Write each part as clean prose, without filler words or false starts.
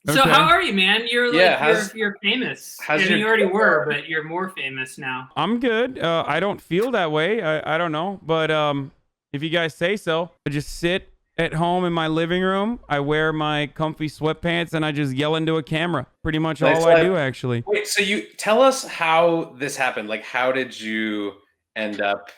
So Okay. how are you, man? You're Yeah, like you're famous. I how's mean, your you already were, but you're more famous now. I'm good. I don't feel that way. I don't know, but if you guys say so, I just sit at home in my living room. I wear my comfy sweatpants and I just yell into a camera. Pretty much nice all I life? do, actually. Wait, so you tell us how this happened. Like, how did you end up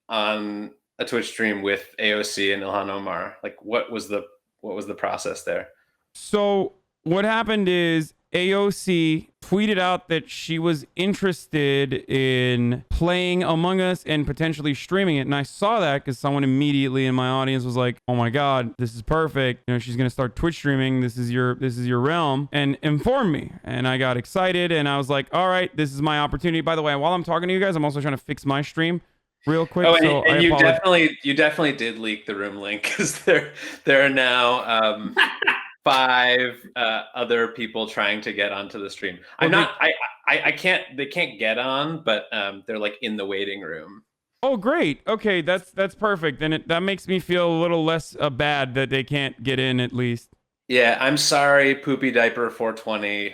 on a Twitch stream with AOC and Ilhan Omar? Like, what was the process there? So what happened is AOC tweeted out that she was interested in playing Among Us and potentially streaming it. And I saw that because someone immediately in my audience was like, "Oh my God, this is perfect. You know, she's gonna start Twitch streaming. This is your realm," and informed me. And I got excited and I was like, "All right, this is my opportunity." By the way, while I'm talking to you guys, I'm also trying to fix my stream real quick. Oh, So I and you apologize. definitely did leak the room link because there are now five other people trying to get onto the stream. I'm Well, not. I can't. They can't get on, but they're like in the waiting room. oh, great. Okay, that's perfect. And that makes me feel a little less bad that they can't get in at least. Yeah, I'm sorry, Poopy Diaper 420.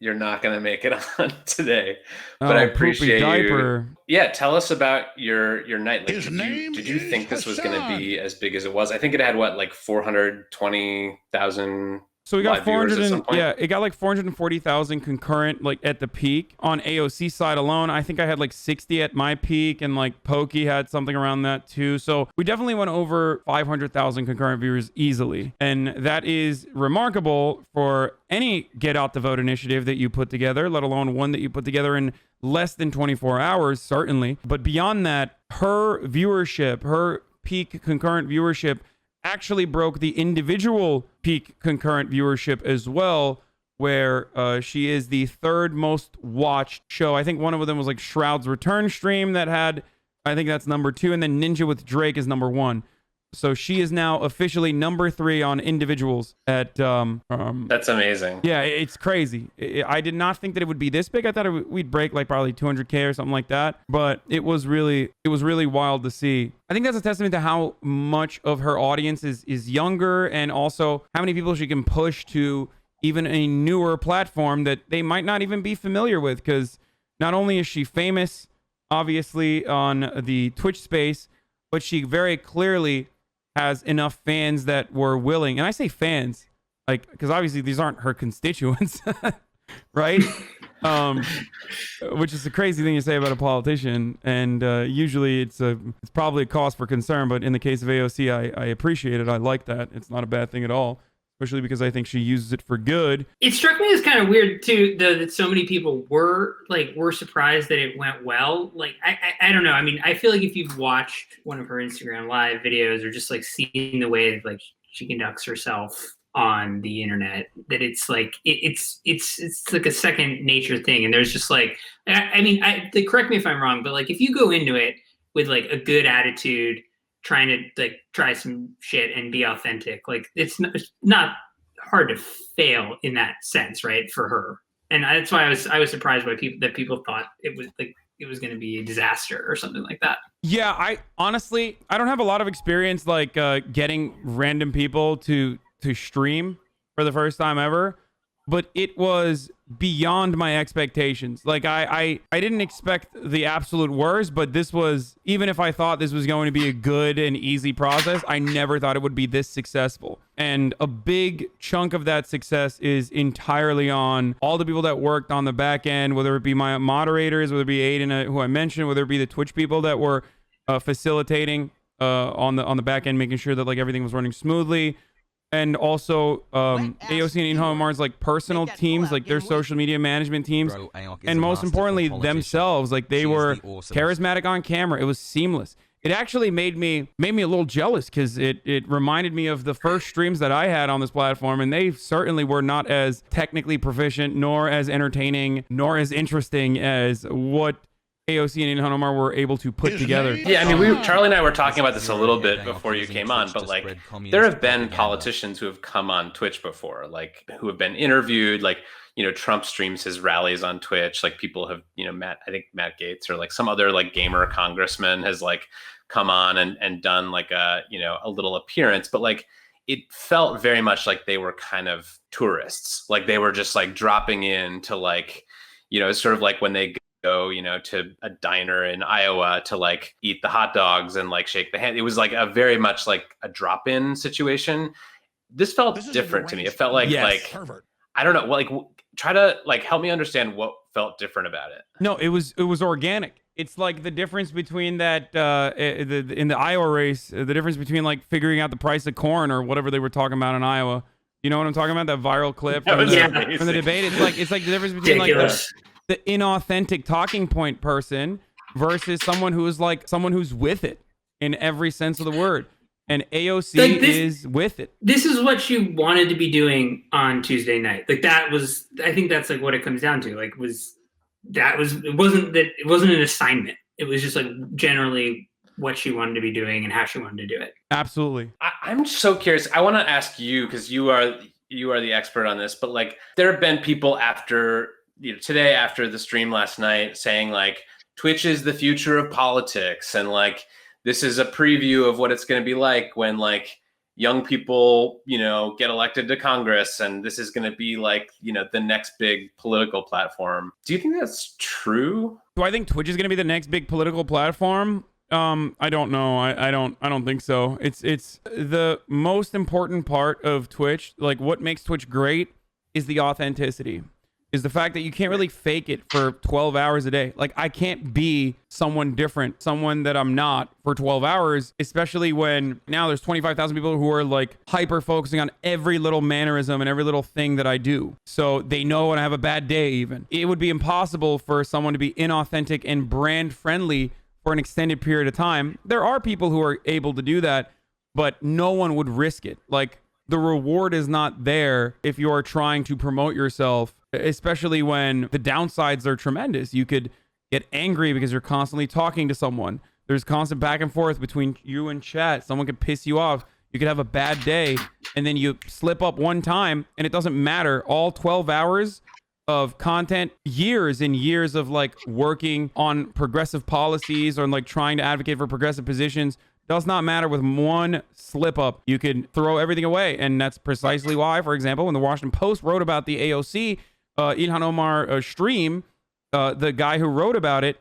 You're not gonna make it on today, but I Oh, poopy appreciate you. diaper. Yeah, tell us about your night. Like, His did you name did you is think this was gonna Hassan. be as big as it was? I think it had what, like 420,000 So we got live viewers 400 at some and point. yeah, it got like 440,000 concurrent like at the peak on AOC side alone. I think I had like 60 at my peak and like Pokey had something around that too. So we definitely went over 500,000 concurrent viewers easily. And that is remarkable for any get out the vote initiative that you put together, let alone one that you put together in less than 24 hours, certainly. But beyond that, her viewership, her peak concurrent viewership actually broke the individual peak concurrent viewership as well, where she is the third most watched show. I think one of them was like Shroud's Return stream that had, I think that's number 2, and then Ninja with Drake is number 1. So she is now officially number 3 on individuals at That's amazing. yeah, it's crazy. I did not think that it would be this big. I thought we'd break like probably 200K or something like that. But it was really wild to see. I think that's a testament to how much of her audience is younger, and also how many people she can push to even a newer platform that they might not even be familiar with. Because not only is she famous, obviously, on the Twitch space, but she very clearly has enough fans that were willing, and I say fans, like, because obviously these aren't her constituents, right? um which is a crazy thing to say about a politician, and usually it's probably a cause for concern, but in the case of AOC, I appreciate it. I like that. It's not a bad thing at all, especially because I think she uses it for good. It struck me as kind of weird too, though, that so many people were surprised that it went well. Like I don't know. I mean, I feel like if you've watched one of her Instagram live videos or just like seen the way that like she conducts herself on the internet, that it's like it's like a second nature thing. And there's just like I mean, correct me if I'm wrong, but like if you go into it with like a good attitude, trying to like try some shit and be authentic, like it's not hard to fail in that sense, right? For her, and that's why I was surprised by people thought it was like it was going to be a disaster or something like that. Yeah, I honestly, I don't have a lot of experience like getting random people to stream for the first time ever, but it was beyond my expectations. Like I didn't expect the absolute worst, but this was, even if I thought this was going to be a good and easy process, I never thought it would be this successful. And a big chunk of that success is entirely on all the people that worked on the back end, whether it be my moderators, whether it be Aiden, who I mentioned, whether it be the Twitch people that were facilitating on the back end, making sure that like everything was running smoothly. And also AOC and Omar's like personal teams, like their social media management teams, and most importantly themselves. Like they were charismatic on camera. It was seamless. It actually made me a little jealous, because it reminded me of the first streams that I had on this platform, and they certainly were not as technically proficient, nor as entertaining, nor as interesting as what AOC and Ilhan Omar were able to put together. Yeah, I mean, Charlie and I were talking about this a little bit before you came on, but like, there have been politicians who have come on Twitch before, like who have been interviewed. Like, you know, Trump streams his rallies on Twitch. Like people have, you know, I think Matt Gaetz or like some other like gamer congressman has like come on and done like a, you know, a little appearance. But like, it felt very much like they were kind of tourists. Like they were just like dropping in to like, it's sort of like when they go, to a diner in Iowa to like eat the hot dogs and like shake the hand. It was like a very much like a drop-in situation. This felt different to me. It felt like, I don't know, like try to like help me understand what felt different about it. No, it was organic. It's like the difference between that in the Iowa race, the difference between like figuring out the price of corn or whatever they were talking about in Iowa. You know what I'm talking about? That viral clip from the debate. It's like the difference between Ridiculous. like the inauthentic talking point person versus someone who's with it in every sense of the word. And AOC is with it. This is what you wanted to be doing on Tuesday night. Like I think that's like what it comes down to. Like it wasn't an assignment. It was just like generally what she wanted to be doing and how she wanted to do it. Absolutely. I'm so curious. I want to ask you, because you are the expert on this, but like there have been people after, today after the stream last night saying like Twitch is the future of politics, and like this is a preview of what it's going to be like when like young people, get elected to Congress, and this is going to be like, the next big political platform. Do you think that's true? Do I think Twitch is going to be the next big political platform? I don't know. I don't think so. It's the most important part of Twitch. Like what makes Twitch great is the authenticity. Is the fact that you can't really fake it for 12 hours a day. Like I can't be someone different, someone that I'm not for 12 hours, especially when now there's 25,000 people who are like hyper focusing on every little mannerism and every little thing that I do. So they know when I have a bad day even. It would be impossible for someone to be inauthentic and brand friendly for an extended period of time. There are people who are able to do that, but no one would risk it. Like the reward is not there if you are trying to promote yourself, especially when the downsides are tremendous. You could get angry because you're constantly talking to someone. There's constant back and forth between you and chat. Someone could piss you off. You could have a bad day and then you slip up one time and it doesn't matter. All 12 hours of content, years and years of like working on progressive policies or like trying to advocate for progressive positions does not matter. With one slip up, you can throw everything away. And that's precisely why, for example, when the Washington Post wrote about the AOC, Ilhan Omar stream, the guy who wrote about it,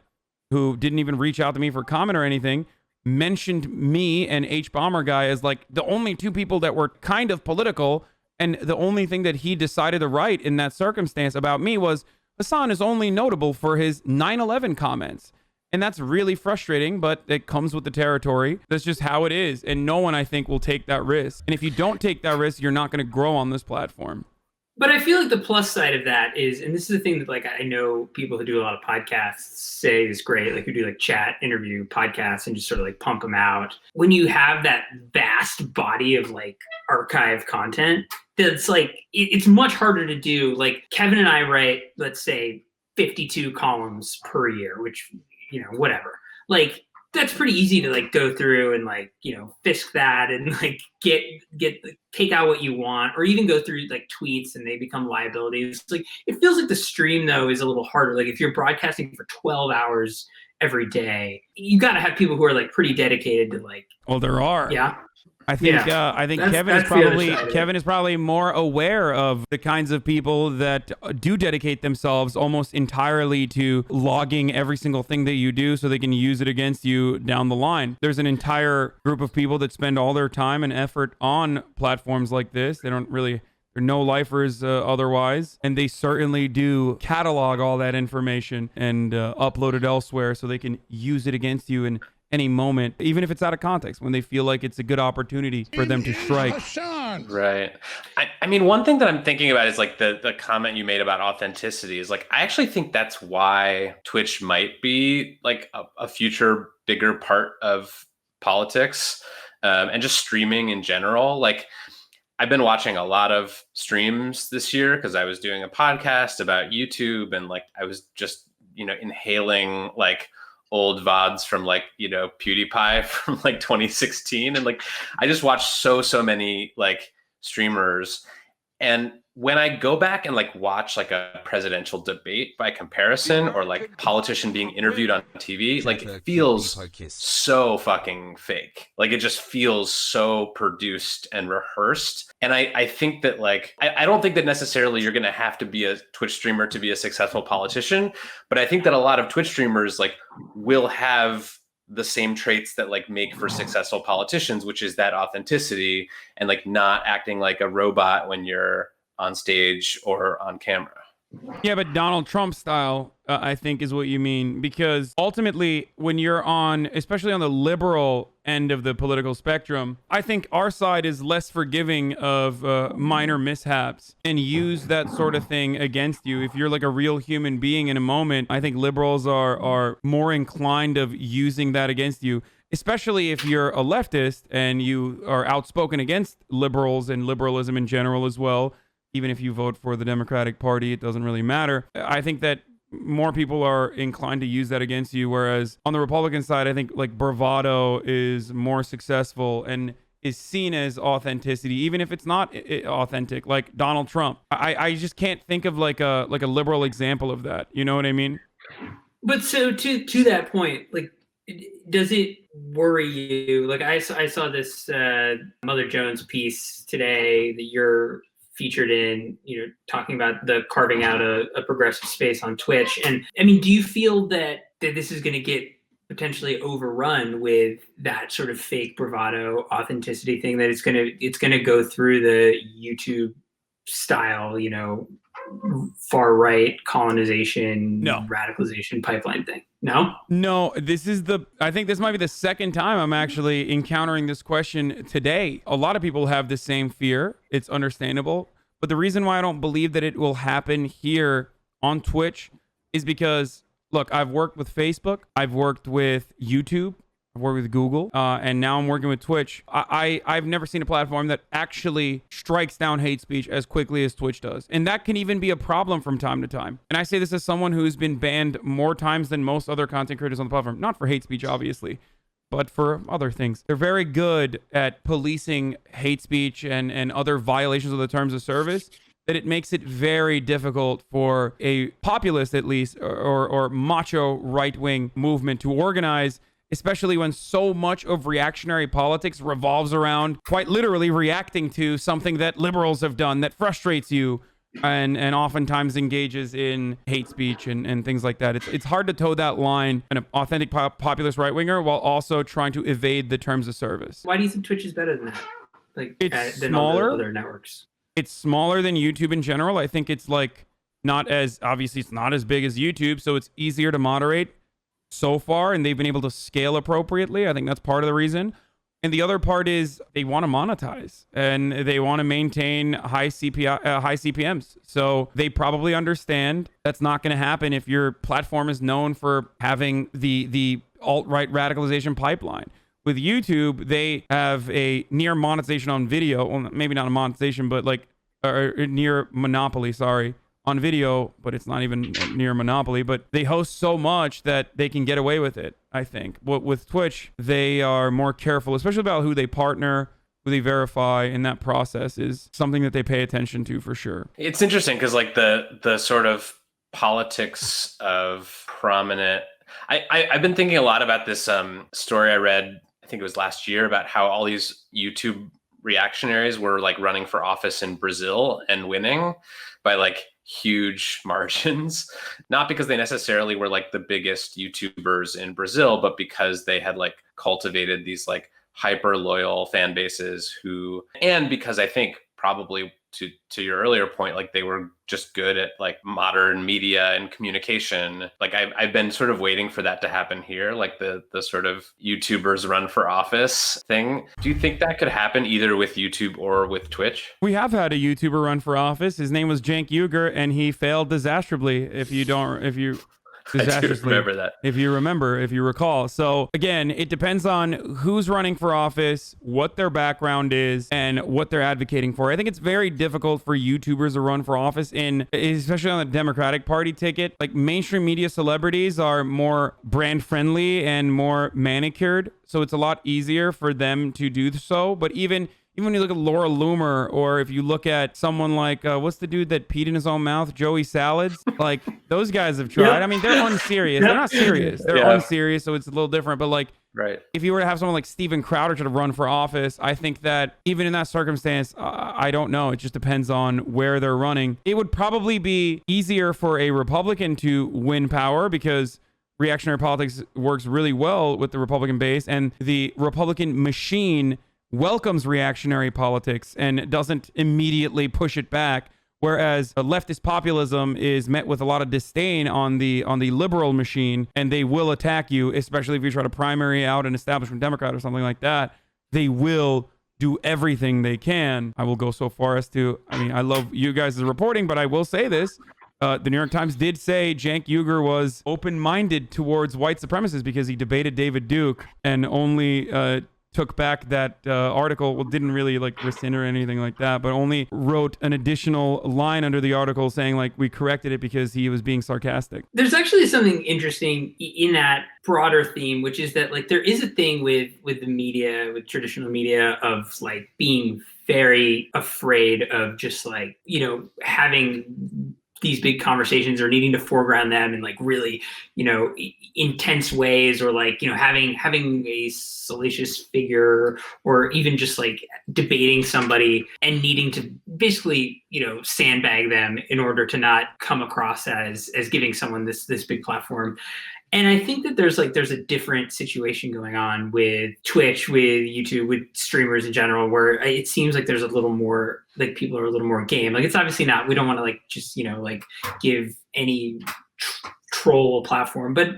who didn't even reach out to me for comment or anything, mentioned me and H Bomber guy as like the only two people that were kind of political. And the only thing that he decided to write in that circumstance about me was Hasan is only notable for his 9/11 comments. And that's really frustrating, but it comes with the territory. That's just how it is. And no one, I think, will take that risk. And if you don't take that risk, you're not going to grow on this platform. But I feel like the plus side of that is, and this is the thing that like I know people who do a lot of podcasts say is great, like who do like chat interview podcasts and just sort of like pump them out. When you have that vast body of like archive content, that's like it's much harder to do. Like Kevin and I write, let's say 52 columns per year, which, whatever. Like that's pretty easy to like go through and like, fisk that and like take out what you want, or even go through like tweets and they become liabilities. Like it feels like the stream though is a little harder. Like if you're broadcasting for 12 hours every day, you got to have people who are like pretty dedicated to like. Well, there are. Yeah. I think Kevin is probably more aware of the kinds of people that do dedicate themselves almost entirely to logging every single thing that you do so they can use it against you down the line. There's an entire group of people that spend all their time and effort on platforms like this. They're no lifers otherwise, and they certainly do catalog all that information and upload it elsewhere so they can use it against you in any moment, even if it's out of context, when they feel like it's a good opportunity for them to strike. Right. I mean, one thing that I'm thinking about is like the comment you made about authenticity is like, I actually think that's why Twitch might be like a future bigger part of politics and just streaming in general. Like I've been watching a lot of streams this year because I was doing a podcast about YouTube, and like I was just, inhaling like old VODs from like, PewDiePie from like 2016. And like, I just watched so many like streamers. And when I go back and like watch like a presidential debate by comparison, or like politician being interviewed on TV, like it feels so fucking fake. Like it just feels so produced and rehearsed. And I think that like, I don't think that necessarily you're going to have to be a Twitch streamer to be a successful politician, but I think that a lot of Twitch streamers like will have the same traits that like make for successful politicians, which is that authenticity and like not acting like a robot when you're on stage or on camera. Yeah, but Donald Trump style, I think, is what you mean. Because ultimately, when you're on, especially on the liberal end of the political spectrum, I think our side is less forgiving of minor mishaps and use that sort of thing against you. If you're like a real human being in a moment, I think liberals are more inclined of using that against you. Especially if you're a leftist and you are outspoken against liberals and liberalism in general as well. Even if you vote for the Democratic Party, it doesn't really matter. I think that more people are inclined to use that against you. Whereas on the Republican side, I think like bravado is more successful and is seen as authenticity, even if it's not authentic, like Donald Trump. I just can't think of like a liberal example of that. You know what I mean? But so to that point, like, does it worry you? Like I saw this Mother Jones piece today that you're featured in, talking about the carving out a progressive space on Twitch. And I mean, do you feel that this is going to get potentially overrun with that sort of fake bravado authenticity thing, that it's going to go through the YouTube style, far right colonization, radicalization pipeline thing? No, I think this might be the second time I'm actually encountering this question today. A lot of people have the same fear. It's understandable. But the reason why I don't believe that it will happen here on Twitch is because, look, I've worked with Facebook, I've worked with YouTube, I've worked with Google, and now I'm working with Twitch. I've never seen a platform that actually strikes down hate speech as quickly as Twitch does. And that can even be a problem from time to time. And I say this as someone who's been banned more times than most other content creators on the platform. Not for hate speech, obviously, but for other things. They're very good at policing hate speech and other violations of the terms of service, that it makes it very difficult for a populist, at least, or macho right-wing movement to organize, especially when so much of reactionary politics revolves around quite literally reacting to something that liberals have done that frustrates you and oftentimes engages in hate speech and things like that. It's hard to toe that line, an authentic populist right-winger, while also trying to evade the terms of service. Why do you think Twitch is better than that? Like, it's than smaller. All the other networks? It's smaller than YouTube in general. I think it's like obviously it's not as big as YouTube, so it's easier to moderate so far, and they've been able to scale appropriately. I think that's part of the reason. And the other part is they want to monetize and they want to maintain high CPMs. So they probably understand that's not going to happen if your platform is known for having the alt-right radicalization pipeline. With YouTube, they have a near monetization on video. Well, maybe not a monetization, but like or near monopoly, on video, but it's not even near monopoly. But they host so much that they can get away with it, I think. But with Twitch, they are more careful, especially about who they partner, who they verify, and that process is something that they pay attention to for sure. It's interesting because like the sort of politics of prominent... I've been thinking a lot about this story I read, I think it was last year, about how all these YouTube reactionaries were like running for office in Brazil and winning by like huge margins, not because they necessarily were like the biggest YouTubers in Brazil, but because they had like cultivated these like hyper loyal fan bases and because I think probably to your earlier point, like they were just good at like modern media and communication. Like I've been sort of waiting for that to happen here, like the sort of YouTubers run for office thing. Do you think that could happen either with YouTube or with Twitch? We have had a YouTuber run for office. His name was Cenk Uygur, and he failed disastrously. I do remember that. If you recall. So again, it depends on who's running for office, what their background is, and what they're advocating for. I think it's very difficult for YouTubers to run for office especially on the Democratic Party ticket. Like mainstream media celebrities are more brand friendly and more manicured. So it's a lot easier for them to do so. But even even when you look at Laura Loomer, or if you look at someone like, what's the dude that peed in his own mouth? Joey Salads. Like, those guys have tried. Yep. I mean, they're unserious. They're not serious. They're unserious, so it's a little different. But like, right. If you were to have someone like Steven Crowder to run for office, I think that even in that circumstance, I don't know. It just depends on where they're running. It would probably be easier for a Republican to win power because reactionary politics works really well with the Republican base, and the Republican machine welcomes reactionary politics and doesn't immediately push it back. Whereas leftist populism is met with a lot of disdain on the liberal machine, and they will attack you, especially if you try to primary out an establishment Democrat or something like that. They will do everything they can. I will go so far as to, I mean, I love you guys' reporting, but I will say this. The New York Times did say Cenk Uygur was open-minded towards white supremacists because he debated David Duke and only took back that article. Well, didn't really like rescind or anything like that, but only wrote an additional line under the article saying like we corrected it because he was being sarcastic. There's actually something interesting in that broader theme, which is that like there is a thing with the media, with traditional media, of like being very afraid of just like, you know, having these big conversations or needing to foreground them in like really, you know, intense ways, or like, you know, having a salacious figure, or even just like debating somebody and needing to basically, you know, sandbag them in order to not come across as giving someone this big platform. And I think that there's a different situation going on with Twitch, with YouTube, with streamers in general, where it seems like there's a little more, like people are a little more game. Like it's obviously not, we don't want to like just, you know, like give any troll a platform, but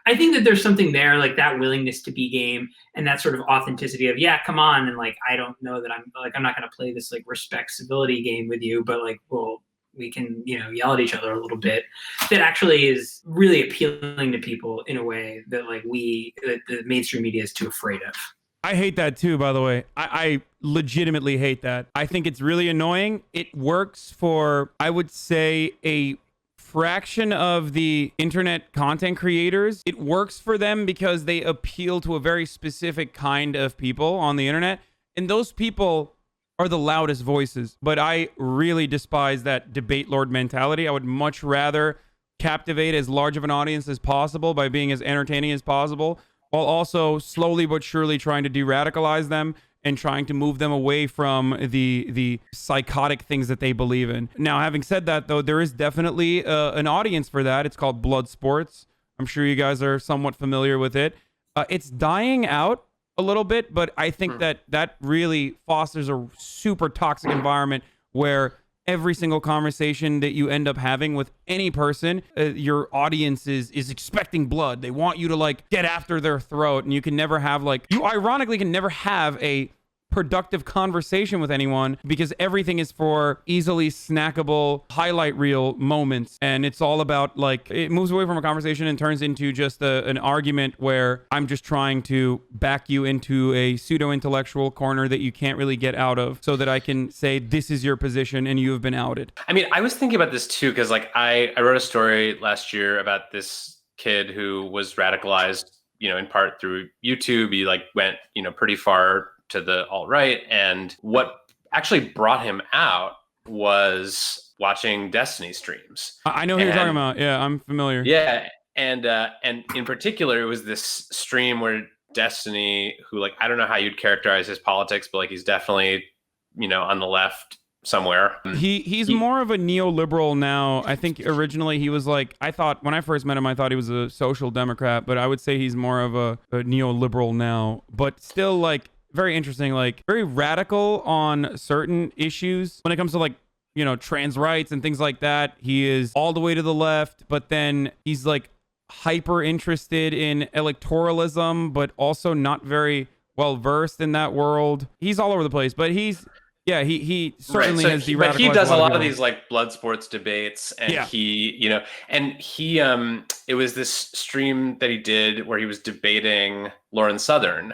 I think that there's something there, like that willingness to be game and that sort of authenticity of, yeah, come on. And like, I don't know that I'm not going to play this like respect civility game with you, but like, well, we can, you know, yell at each other a little bit. That actually is really appealing to people in a way that like that the mainstream media is too afraid of. I hate that too, by the way. I legitimately hate that. I think it's really annoying. It works for, I would say, a fraction of the internet content creators. It works for them because they appeal to a very specific kind of people on the internet. And those people are the loudest voices. But I really despise that debate lord mentality. I would much rather captivate as large of an audience as possible by being as entertaining as possible, while also slowly but surely trying to de-radicalize them and trying to move them away from the psychotic things that they believe in. Now, having said that, though, there is definitely an audience for that. It's called blood sports. I'm sure you guys are somewhat familiar with it. It's dying out a little bit, but I think that really fosters a super toxic environment where every single conversation that you end up having with any person, your audience is expecting blood. They want you to like get after their throat, and you can never have like, you ironically can never have a productive conversation with anyone because everything is for easily snackable highlight reel moments, and it's all about like, it moves away from a conversation and turns into just an argument where I'm just trying to back you into a pseudo-intellectual corner that you can't really get out of, so that I can say this is your position and you have been outed. I mean, I was thinking about this too, because like I wrote a story last year about this kid who was radicalized, you know, in part through YouTube. He like went, you know, pretty far to the alt-right, and what actually brought him out was watching Destiny streams. I know who you're talking about. Yeah, I'm familiar. Yeah, and in particular, it was this stream where Destiny, who like, I don't know how you'd characterize his politics, but like he's definitely, you know, on the left somewhere. He's more of a neoliberal now. I think originally he was like, I thought when I first met him, I thought he was a social democrat, but I would say he's more of a neoliberal now, but still like very interesting, like very radical on certain issues. When it comes to like, you know, trans rights and things like that, he is all the way to the left, but then he's like hyper interested in electoralism, but also not very well versed in that world. He's all over the place, but he's, yeah, he certainly has de-radicalized. But he does a lot of these like blood sports debates, and he, you know, and he, it was this stream that he did where he was debating Lauren Southern.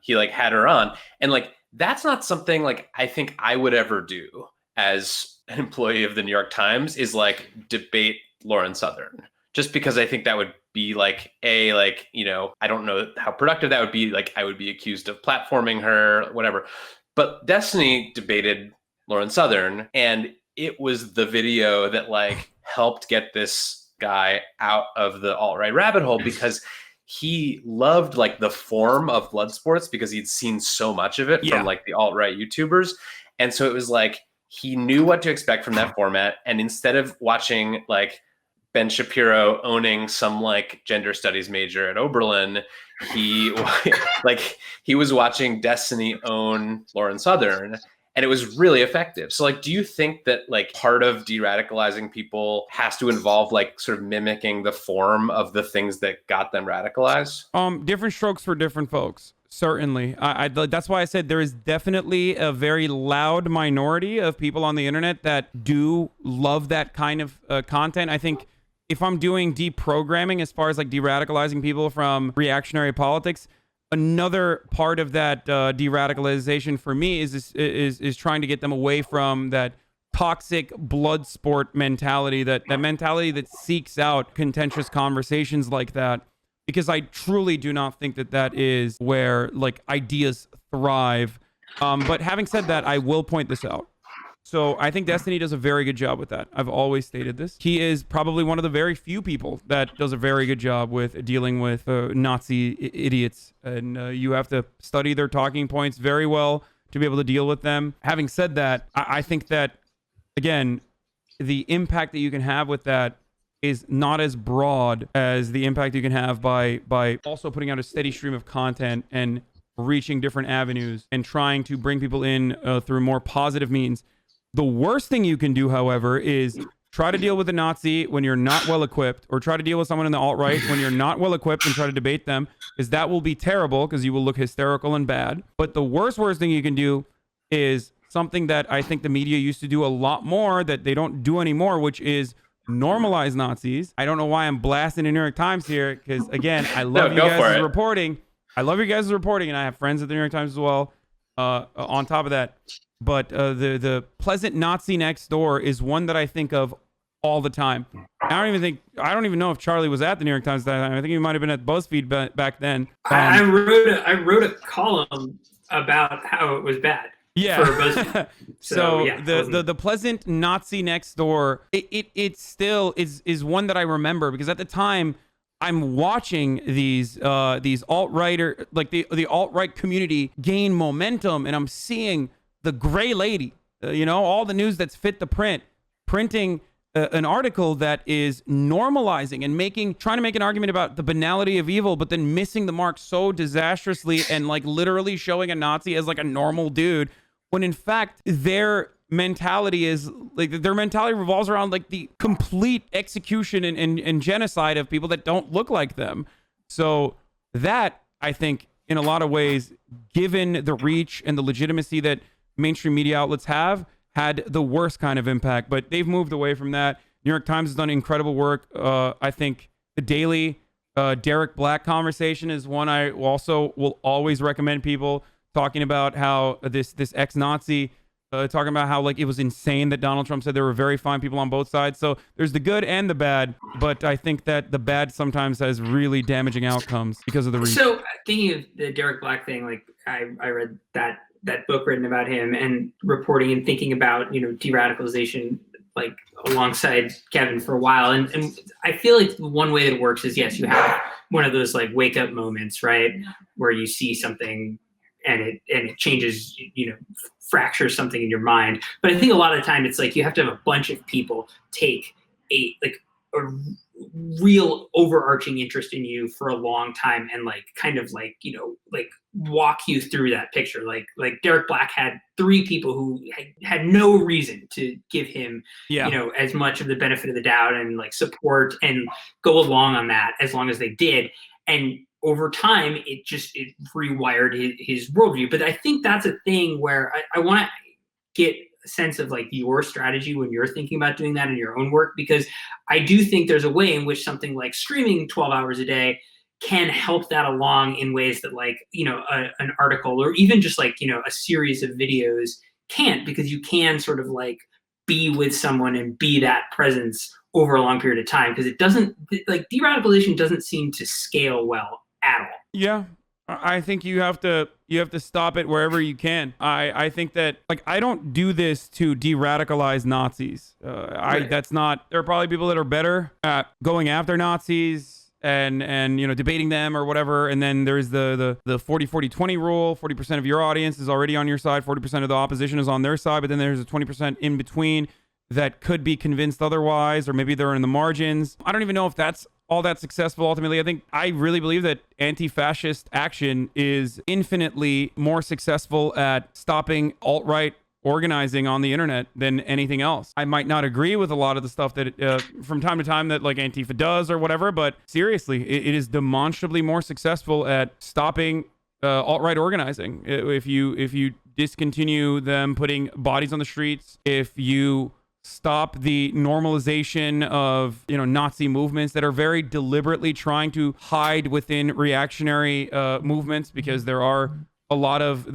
He like had her on, and like that's not something like I think I would ever do as an employee of the New York Times, is like debate Lauren Southern, just because I think that would be like like, you know, I don't know how productive that would be. Like I would be accused of platforming her, whatever. But Destiny debated Lauren Southern, and it was the video that like helped get this guy out of the alt-right rabbit hole, because he loved like the form of blood sports because he'd seen so much of it from like the alt-right YouTubers. And so it was like he knew what to expect from that format. And instead of watching like Ben Shapiro owning some like gender studies major at Oberlin, he was watching Destiny own Lauren Southern, and it was really effective. So like, do you think that like part of de-radicalizing people has to involve like sort of mimicking the form of the things that got them radicalized? Different strokes for different folks. Certainly. That's why I said there is definitely a very loud minority of people on the internet that do love that kind of content. I think if I'm doing deprogramming as far as like de-radicalizing people from reactionary politics, another part of that de-radicalization for me is trying to get them away from that toxic blood sport mentality, that mentality that seeks out contentious conversations like that. Because I truly do not think that is where like ideas thrive. But having said that, I will point this out. So I think Destiny does a very good job with that. I've always stated this. He is probably one of the very few people that does a very good job with dealing with Nazi idiots. And you have to study their talking points very well to be able to deal with them. Having said that, I think that, again, the impact that you can have with that is not as broad as the impact you can have by also putting out a steady stream of content and reaching different avenues and trying to bring people in through more positive means. The worst thing you can do, however, is try to deal with a Nazi when you're not well equipped, or try to deal with someone in the alt-right when you're not well equipped and try to debate them, because that will be terrible because you will look hysterical and bad. But the worst thing you can do is something that I think the media used to do a lot more that they don't do anymore, which is normalize Nazis. I don't know why I'm blasting the New York Times here, because again, I love you guys' reporting. I love you guys' reporting, and I have friends at the New York Times as well. On top of that, but the pleasant Nazi next door is one that I think of all the time. I don't even know if Charlie was at the New York Times that time. I think he might have been at BuzzFeed back then. I wrote a column about how it was bad. Yeah. For BuzzFeed. So yeah, the pleasant Nazi next door, it still is one that I remember, because at the time I'm watching these alt-right, or like the alt-right community gain momentum, and I'm seeing the gray lady, all the news that's fit the print, printing an article that is normalizing and trying to make an argument about the banality of evil, but then missing the mark so disastrously and like literally showing a Nazi as like a normal dude, when in fact their mentality revolves around like the complete execution and genocide of people that don't look like them. So that, I think, in a lot of ways, given the reach and the legitimacy that mainstream media outlets have, had the worst kind of impact. But they've moved away from that. New York Times has done incredible work. I think the daily Derek Black conversation is one I also will always recommend people, talking about how this ex-Nazi, talking about how like it was insane that Donald Trump said there were very fine people on both sides. So there's the good and the bad, but I think that the bad sometimes has really damaging outcomes because of the reach. So thinking of the Derek Black thing, like I read that book written about him, and reporting and thinking about de-radicalization like alongside Kevin for a while, and I feel like one way that it works is, yes, you have one of those like wake up moments, right, where you see something and it changes, fractures something in your mind. But I think a lot of the time it's like you have to have a bunch of people take a real overarching interest in you for a long time, and like kind of like walk you through that picture. Like Derek Black had 3 people who had no reason to give him as much of the benefit of the doubt and like support and go along on that as long as they did. And over time, it rewired his worldview. But I think that's a thing where I want to get a sense of like your strategy when you're thinking about doing that in your own work, because I do think there's a way in which something like streaming 12 hours a day can help that along in ways that like, an article or even just like, a series of videos can't, because you can sort of like be with someone and be that presence over a long period of time, because it doesn't, like, de-radicalization doesn't seem to scale well at all. Yeah, I think you have to stop it wherever you can. I think that, like, I don't do this to de-radicalize Nazis. Right. That's not. There are probably people that are better at going after Nazis and you know, debating them or whatever. And then there's the 40-40-20 rule. 40% of your audience is already on your side. 40% of the opposition is on their side. But then there's a 20% in between that could be convinced otherwise, or maybe they're in the margins. I don't even know if that's all that successful ultimately. I really believe that anti-fascist action is infinitely more successful at stopping alt-right organizing on the internet than anything else. I might not agree with a lot of the stuff that from time to time that like Antifa does or whatever, but seriously, it is demonstrably more successful at stopping alt-right organizing. If you discontinue them putting bodies on the streets, if you stop the normalization of, you know, Nazi movements that are very deliberately trying to hide within reactionary movements, because there is a lot of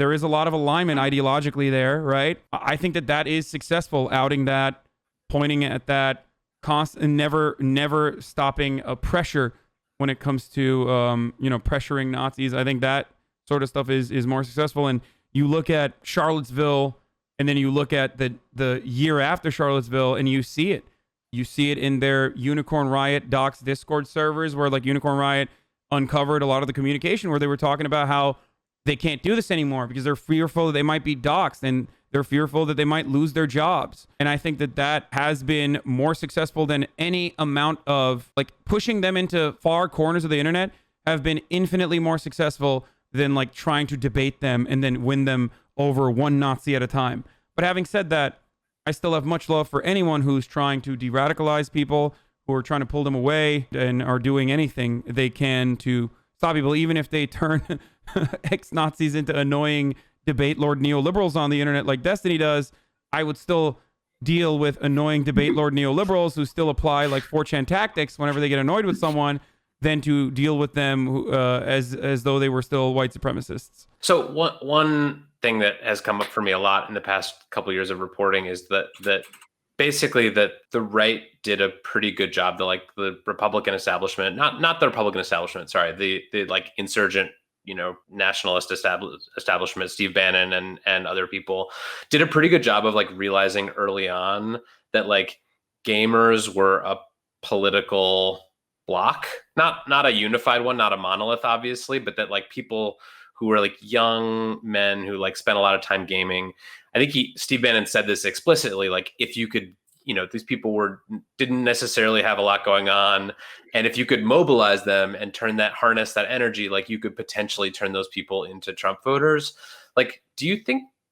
alignment ideologically there, right? I think that is successful, outing that, pointing at that, and never stopping a pressure when it comes to pressuring Nazis. I think that sort of stuff is more successful. And you look at Charlottesville, and then you look at the year after Charlottesville, and you see it. You see it in their Unicorn Riot docs Discord servers, where like Unicorn Riot uncovered a lot of the communication where they were talking about how they can't do this anymore because they're fearful that they might be doxxed, and they're fearful that they might lose their jobs. And I think that has been more successful than any amount of, like, pushing them into far corners of the internet have been infinitely more successful than like trying to debate them and then win them over one Nazi at a time. But having said that, I still have much love for anyone who's trying to de-radicalize people, who are trying to pull them away and are doing anything they can to stop people, even if they turn ex-Nazis into annoying debate lord neoliberals on the internet like Destiny does. I would still deal with annoying debate lord neoliberals who still apply like 4chan tactics whenever they get annoyed with someone, than to deal with them as though they were still white supremacists. So one thing that has come up for me a lot in the past couple of years of reporting is that basically that the right did a pretty good job. The Republican establishment, not the Republican establishment, sorry, the like insurgent, you know, nationalist establishment, Steve Bannon and other people did a pretty good job of like realizing early on that like gamers were a political block, not a unified one, not a monolith, obviously, but that like people who were like young men who like spent a lot of time gaming. I think Steve Bannon said this explicitly, like if you could, you know, these people didn't necessarily have a lot going on, and if you could mobilize them and harness that energy, like you could potentially turn those people into Trump voters. Like, do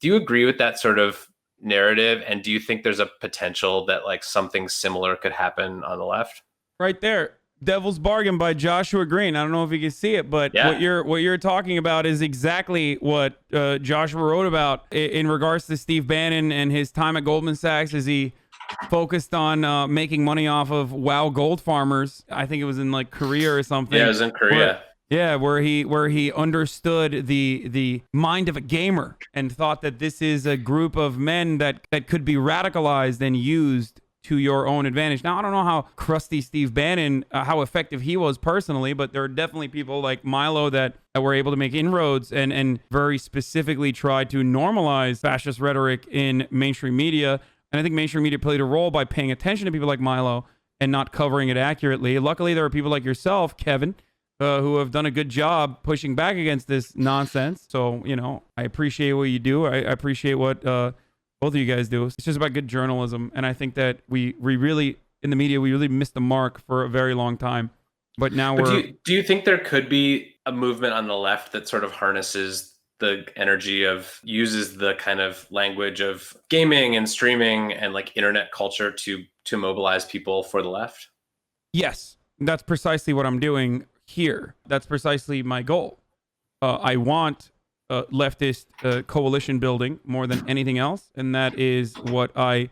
you agree with that sort of narrative? And do you think there's a potential that like something similar could happen on the left? Right there. Devil's Bargain by Joshua Green. I don't know if you can see it, but yeah, what you're talking about is exactly what Joshua wrote about in regards to Steve Bannon and his time at Goldman Sachs, as he focused on making money off of WoW gold farmers. I think it was in like Korea or something. Yeah, it was in Korea. Where he understood the mind of a gamer and thought that this is a group of men that could be radicalized and used to your own advantage. Now, I don't know how crusty Steve Bannon, how effective he was personally, but there are definitely people like Milo that were able to make inroads and very specifically try to normalize fascist rhetoric in mainstream media. And I think mainstream media played a role by paying attention to people like Milo and not covering it accurately. Luckily, there are people like yourself, Kevin, who have done a good job pushing back against this nonsense. So, you know, I appreciate what you do. I appreciate what both of you guys do. It's just about good journalism. And I think that we really, in the media, we really missed the mark for a very long time. But now do you think there could be a movement on the left that sort of harnesses the energy uses the kind of language of gaming and streaming and like internet culture to mobilize people for the left? Yes, that's precisely what I'm doing here. That's precisely my goal. I want leftist coalition building more than anything else, and that is what I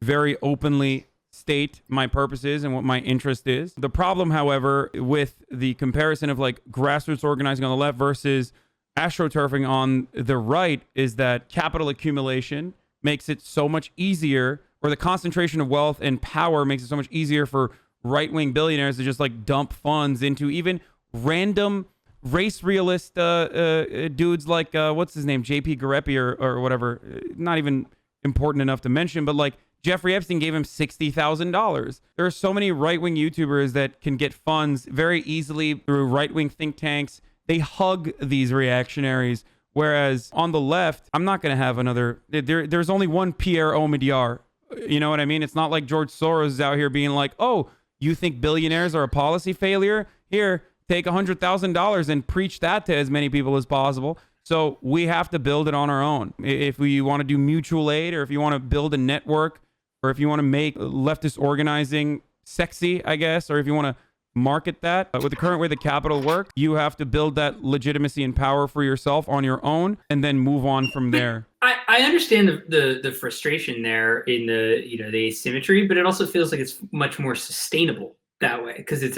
very openly state my purpose is and what my interest is. The problem, however, with the comparison of like grassroots organizing on the left versus astroturfing on the right is that capital accumulation makes it so much easier, or the concentration of wealth and power makes it so much easier for right-wing billionaires to just like dump funds into even random race realist dudes like what's his name, JP Garepi or whatever, not even important enough to mention, but like Jeffrey Epstein gave him $60,000. There are so many right-wing YouTubers that can get funds very easily through right-wing think tanks. They hug these reactionaries. Whereas on the left, I'm not going to have another. There's only one Pierre Omidyar. You know what I mean? It's not like George Soros is out here being like, oh, you think billionaires are a policy failure? Here, take $100,000 and preach that to as many people as possible. So we have to build it on our own. If we want to do mutual aid, or if you want to build a network, or if you want to make leftist organizing sexy, I guess, or if you want to market that with the current way the capital works, you have to build that legitimacy and power for yourself on your own and then move on from there. I understand the frustration there in the asymmetry, but it also feels like it's much more sustainable that way because it's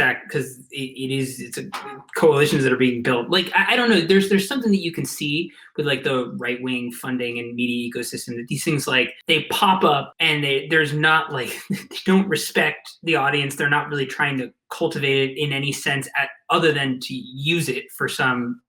coalitions that are being built. Like I don't know, there's something that you can see with like the right wing funding and media ecosystem that these things like they pop up and there's not like they don't respect the audience. They're not really trying to cultivate it in any sense other than to use it for some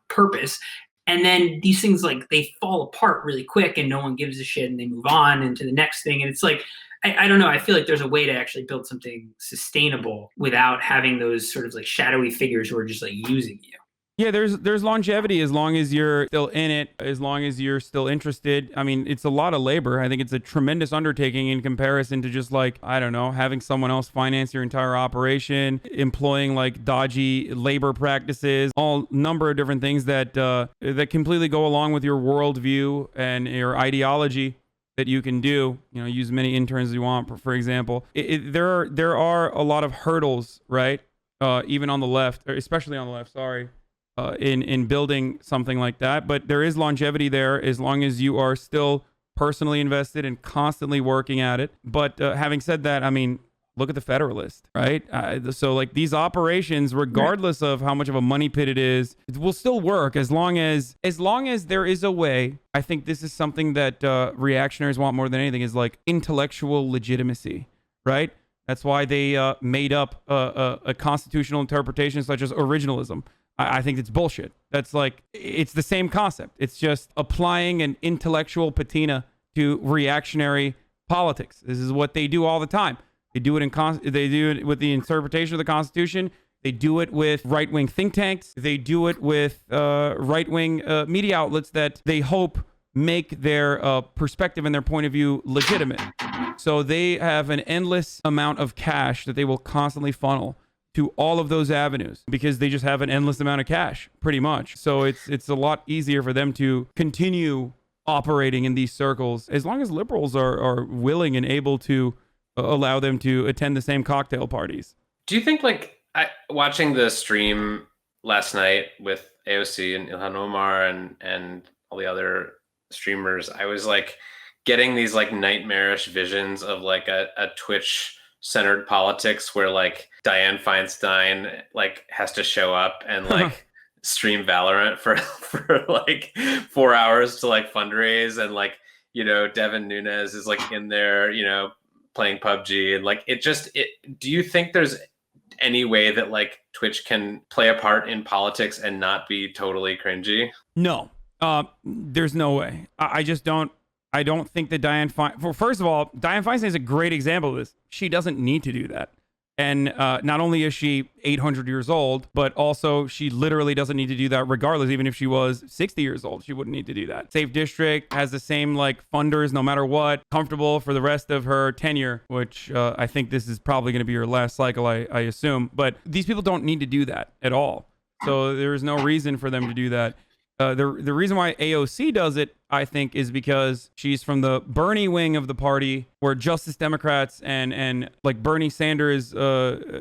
purpose. And then these things like they fall apart really quick and no one gives a shit and they move on into the next thing. And it's like, I don't know. I feel like there's a way to actually build something sustainable without having those sort of like shadowy figures who are just like using you. Yeah, there's longevity as long as you're still in it, as long as you're still interested. I mean, it's a lot of labor. I think it's a tremendous undertaking in comparison to just like, I don't know, having someone else finance your entire operation, employing like dodgy labor practices, all number of different things that completely go along with your worldview and your ideology that you can do. Use many interns as you want, for example. There are a lot of hurdles, right? Even on the left, or especially on the left, sorry. In building something like that, but there is longevity there as long as you are still personally invested and constantly working at it. But having said that, I mean, look at the Federalist, right? So like these operations, regardless of how much of a money pit it is, it will still work as long as there is a way. I think this is something that reactionaries want more than anything is like intellectual legitimacy, right? That's why they made up a constitutional interpretation such as originalism. I think it's bullshit. That's like, it's the same concept. It's just applying an intellectual patina to reactionary politics. This is what they do all the time. They do it with the interpretation of the Constitution. They do it with right-wing think tanks. They do it with right-wing media outlets that they hope make their perspective and their point of view legitimate. So they have an endless amount of cash that they will constantly funnel to all of those avenues because they just have an endless amount of cash, pretty much. So it's a lot easier for them to continue operating in these circles as long as liberals are willing and able to allow them to attend the same cocktail parties. Do you think watching the stream last night with AOC and Ilhan Omar and all the other streamers, I was like getting these like nightmarish visions of like a Twitch centered politics where like Dianne Feinstein like has to show up and like stream Valorant for like 4 hours to like fundraise, and like Devin Nunes is like in there playing PUBG, and like do you think there's any way that like Twitch can play a part in politics and not be totally cringy? No, there's no way. I don't think that first of all, Dianne Feinstein is a great example of this. She doesn't need to do that. And not only is she 800 years old, but also she literally doesn't need to do that regardless. Even if she was 60 years old, she wouldn't need to do that. Safe District has the same like funders no matter what, comfortable for the rest of her tenure, which I think this is probably going to be her last cycle, I assume. But these people don't need to do that at all. So there is no reason for them to do that. The reason why AOC does it, I think, is because she's from the Bernie wing of the party, where Justice Democrats and like Bernie Sanders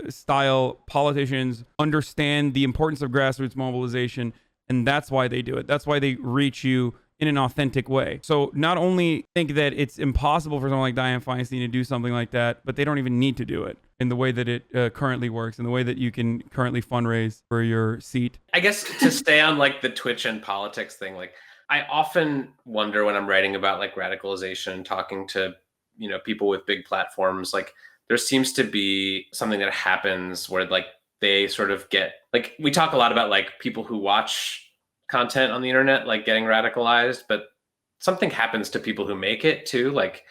style politicians understand the importance of grassroots mobilization, and that's why they do it. That's why they reach you in an authentic way. So not only think that it's impossible for someone like Dianne Feinstein to do something like that, but they don't even need to do it in the way that it currently works, in the way that you can currently fundraise for your seat. I guess to stay on like the Twitch and politics thing, like I often wonder when I'm writing about like radicalization and talking to, people with big platforms, like there seems to be something that happens where like they sort of get, like, we talk a lot about like people who watch content on the internet, like getting radicalized, but something happens to people who make it too. Like,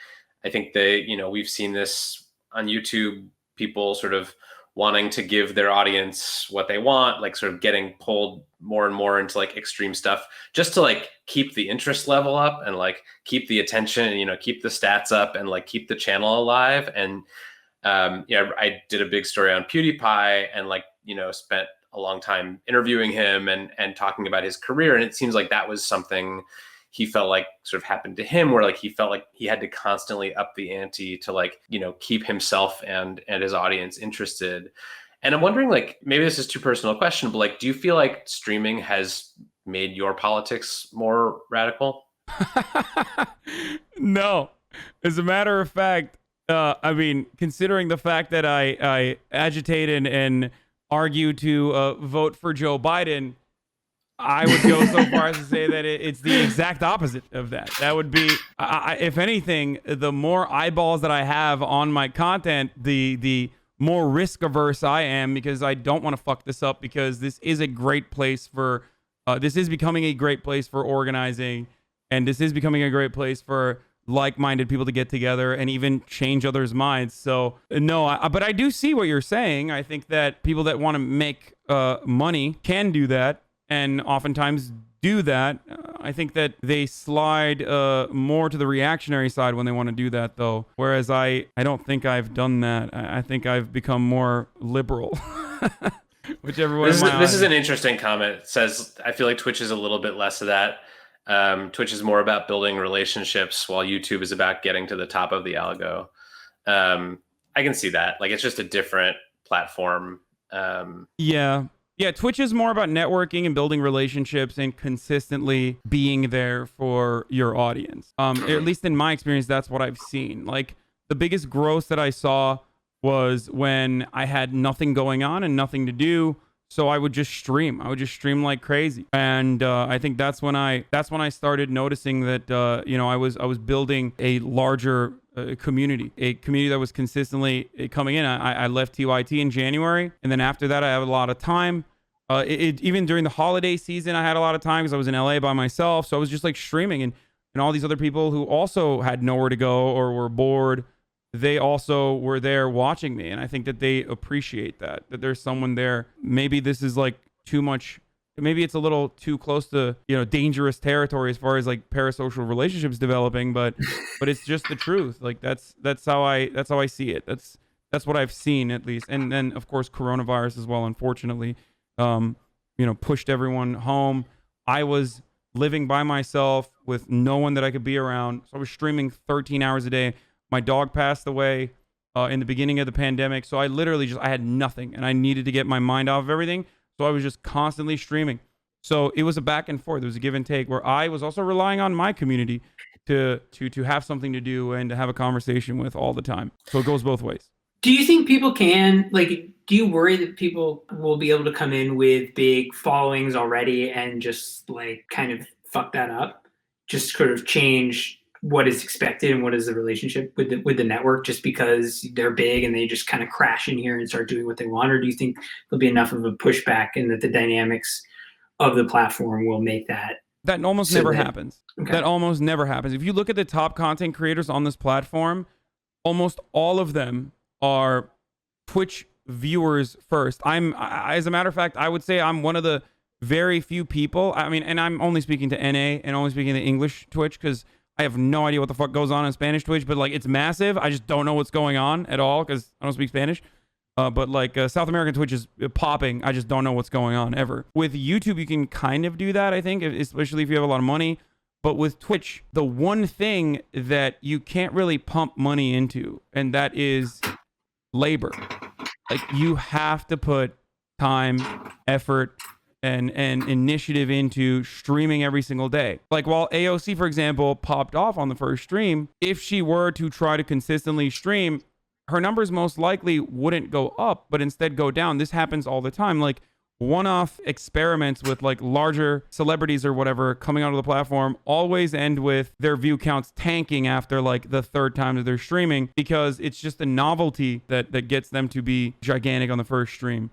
I think we've seen this on YouTube, people sort of wanting to give their audience what they want, like sort of getting pulled more and more into like extreme stuff just to like keep the interest level up and like keep the attention and, keep the stats up and like keep the channel alive. And I did a big story on PewDiePie and like, spent a long time interviewing him and talking about his career. And it seems like that was something he felt like sort of happened to him, where like he felt like he had to constantly up the ante to like, keep himself and his audience interested. And I'm wondering, like, maybe this is too personal a question, but like, do you feel like streaming has made your politics more radical? No. As a matter of fact, I mean, considering the fact that I agitate and argue to vote for Joe Biden, I would go so far as to say that it's the exact opposite of that. That would be, if anything, the more eyeballs that I have on my content, the more risk averse I am, because I don't want to fuck this up, because this is a great place for, this is becoming a great place for organizing, and this is becoming a great place for like-minded people to get together and even change others' minds. So no, but I do see what you're saying. I think that people that want to make money can do that, and oftentimes do that. I think that they slide more to the reactionary side when they want to do that, though. Whereas I don't think I've done that. I think I've become more liberal. Whichever one. This is an interesting comment. It says, I feel like Twitch is a little bit less of that. Twitch is more about building relationships, while YouTube is about getting to the top of the algo. I can see that. Like, it's just a different platform. Yeah, Twitch is more about networking and building relationships and consistently being there for your audience. At least in my experience, that's what I've seen. Like, the biggest growth that I saw was when I had nothing going on and nothing to do, so I would just stream. I would just stream like crazy. And I think that's when I started noticing that I was building a larger community that was consistently coming in. I left TYT in January, and then after that I had a lot of time. Even during the holiday season, I had a lot of time because I was in LA by myself. So I was just like streaming, and all these other people who also had nowhere to go or were bored, they also were there watching me. And I think that they appreciate that there's someone there. Maybe this is like too much. Maybe it's a little too close to, dangerous territory as far as like parasocial relationships developing, but it's just the truth. Like that's how I see it. That's what I've seen, at least. And then of course coronavirus as well, unfortunately, pushed everyone home. I was living by myself with no one that I could be around. So I was streaming 13 hours a day. My dog passed away in the beginning of the pandemic. So I literally I had nothing, and I needed to get my mind off of everything. So I was just constantly streaming. So it was a back and forth. It was a give and take, where I was also relying on my community to have something to do and to have a conversation with all the time. So it goes both ways. Do you think people can, do you worry that people will be able to come in with big followings already and just kind of fuck that up? Just sort of change what is expected and what is the relationship with the network, just because they're big and they just kind of crash in here and start doing what they want? Or do you think there'll be enough of a pushback and that the dynamics of the platform will make that? That almost never happens. Okay. That almost never happens. If you look at the top content creators on this platform, almost all of them are Twitch viewers first. As a matter of fact, I would say I'm one of the very few people. I mean, and I'm only speaking to NA and only speaking to English Twitch, because I have no idea what the fuck goes on in Spanish Twitch, but it's massive. I just don't know what's going on at all because I don't speak Spanish. But South American Twitch is popping. I just don't know what's going on ever. With YouTube, you can kind of do that, I think, especially if you have a lot of money. But with Twitch, the one thing that you can't really pump money into, and that is labor. You have to put time, effort, and initiative into streaming every single day. While AOC, for example, popped off on the first stream, if she were to try to consistently stream, her numbers most likely wouldn't go up, but instead go down. This happens all the time. One-off experiments with larger celebrities or whatever coming onto the platform always end with their view counts tanking after the third time that they're streaming, because it's just a novelty that gets them to be gigantic on the first stream.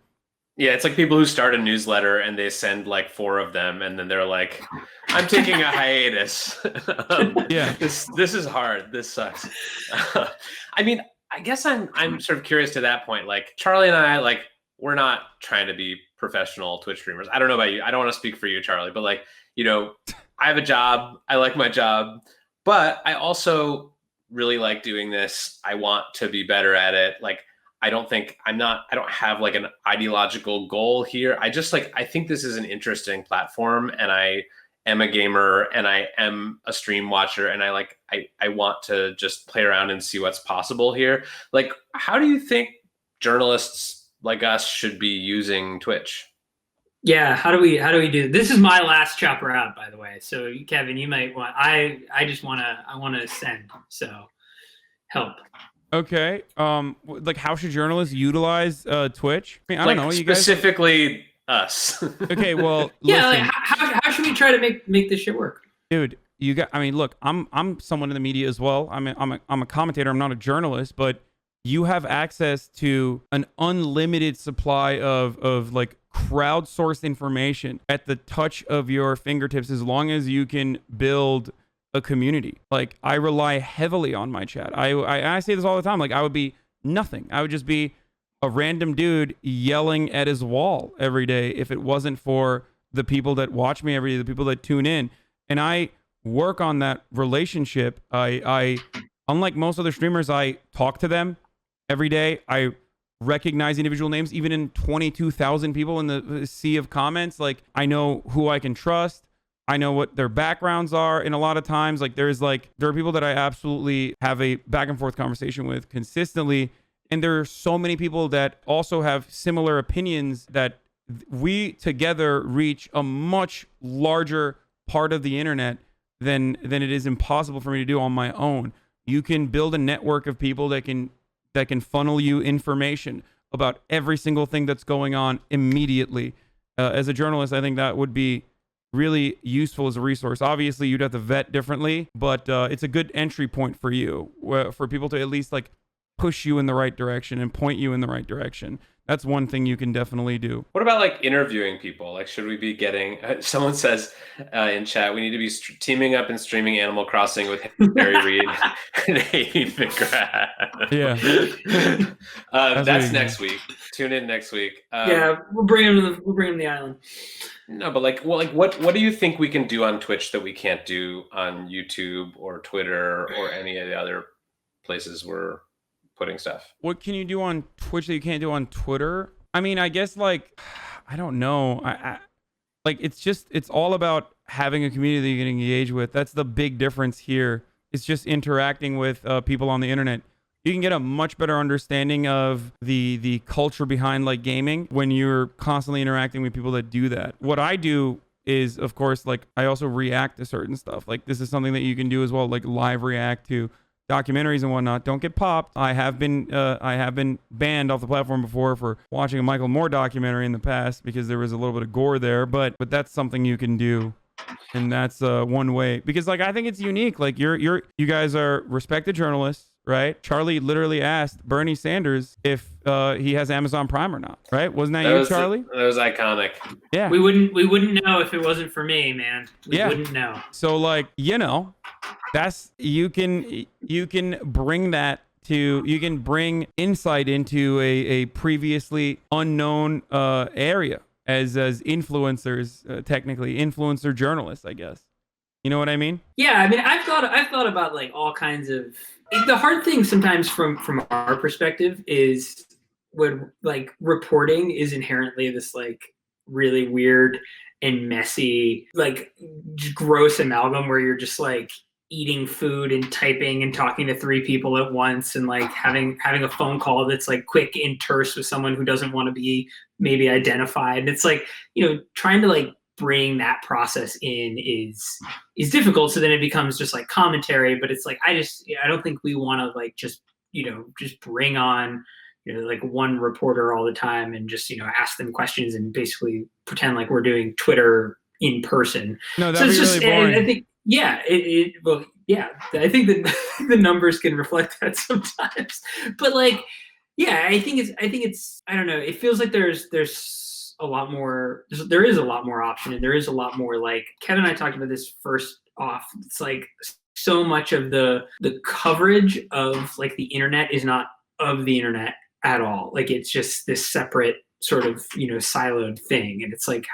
Yeah, it's like people who start a newsletter and they send like 4 of them, and then they're like, "I'm taking a hiatus." Yeah. This is hard. This sucks. I mean, I guess I'm sort of curious to that point. Like Charlie and I, like we're not trying to be professional Twitch streamers. I don't know about you. I don't want to speak for you, Charlie, but like I have a job. I like my job, but I also really like doing this. I want to be better at it. Like I don't have like an ideological goal here. I think this is an interesting platform, and I am a gamer and I am a stream watcher, and I want to just play around and see what's possible here. Like, how do you think journalists like us should be using Twitch? Yeah, how do we do this? Is my last chopper out, by the way. So Kevin, you might want I want to send. So help. Okay. Like, how should journalists utilize Twitch? I mean, I don't know. You guys specifically us. Okay. Well, yeah. listen, Like, how should we try to make this shit work, dude? I mean, look, I'm someone in the media as well. I'm a commentator. I'm not a journalist, but you have access to an unlimited supply of like crowdsourced information at the touch of your fingertips, as long as you can build a community. Like, I rely heavily on my chat. I say this all the time. Like, I would be nothing. I would just be a random dude yelling at his wall every day if it wasn't for the people that watch me every day, the people that tune in. And I work on that relationship. I unlike most other streamers, I talk to them every day. I recognize individual names, even in 22,000 people in the sea of comments. Like, I know who I can trust. I know what their backgrounds are. And a lot of times, like, there are people that I absolutely have a back and forth conversation with consistently. And there are so many people that also have similar opinions that we together reach a much larger part of the internet than it is impossible for me to do on my own. You can build a network of people that can funnel you information about every single thing that's going on immediately. As a journalist, I think that would be really useful as a resource. Obviously, you'd have to vet differently, but it's a good entry point for you, for people to at least like push you in the right direction and point you in the right direction. That's one thing you can definitely do. What about like interviewing people? Like, should we be getting? Someone says in chat, we need to be teaming up and streaming Animal Crossing with Harry Reid and Amy McGrath. Yeah, that's next week. Tune in next week. Yeah, we'll bring him to the island. No, but like, what do you think we can do on Twitch that we can't do on YouTube or Twitter or any of the other places we're putting stuff? What can you do on Twitch that you can't do on Twitter? I mean, I guess, like, I don't know. I like, it's all about having a community that you can engage with. That's the big difference here. It's just interacting with people on the internet. You can get a much better understanding of the culture behind like gaming when you're constantly interacting with people that do that. What I do is, of course, like, I also react to certain stuff. Like, this is something that you can do as well, like live react to documentaries and whatnot. Don't get popped. I have been banned off the platform before for watching a Michael Moore documentary in the past because there was a little bit of gore there, but that's something you can do. And that's one way, because like, I think it's unique. Like, you guys are respected journalists, right? Charlie literally asked Bernie Sanders if he has Amazon Prime or not, right? Wasn't that you, Charlie? That was iconic. Yeah. We wouldn't know if it wasn't for me, man. We wouldn't know. So like, that's, you can bring that to, you can bring insight into a previously unknown area as influencers, technically influencer journalists, I guess. You know what I mean? Yeah, I mean, I've thought about like all kinds of. The hard thing sometimes from our perspective is when like reporting is inherently this like really weird and messy, like gross amalgam where you're just like eating food and typing and talking to 3 people at once and like having a phone call that's like quick and terse with someone who doesn't want to be maybe identified. And it's like, trying to like bring that process in is difficult. So then it becomes just like commentary, but it's like, I don't think we want to like just bring on, like one reporter all the time and just, ask them questions and basically pretend like we're doing Twitter in person. No, that'd be really boring. I think, yeah, I think that the numbers can reflect that sometimes, but like, Yeah, I don't know. It feels like there's a lot more. There is a lot more option, and there is a lot more like Kevin and I talked about this first off. It's like so much of the coverage of like the internet is not of the internet at all. Like it's just this separate sort of siloed thing, and it's like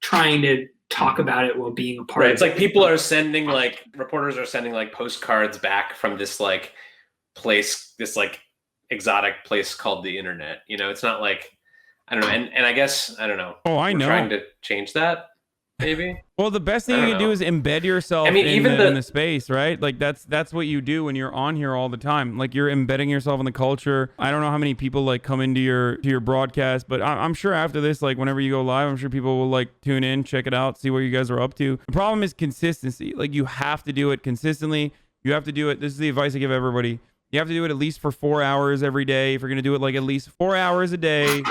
trying to talk about it while being a part Right. of It's it. like people are sending like reporters are sending like postcards back from this like place, this like exotic place called the internet. It's not like, I don't know. And I guess, I don't know. Oh, I know. Trying to change that, maybe. Well, the best thing you can do is embed yourself in the space, right? Like that's what you do when you're on here all the time. Like you're embedding yourself in the culture. I don't know how many people like come into your broadcast, but I'm sure after this, like whenever you go live, I'm sure people will like tune in, check it out, see what you guys are up to. The problem is consistency. Like you have to do it consistently. You have to do it. This is the advice I give everybody. You have to do it at least for 4 hours every day. If you're going to do it like at least 4 hours a day,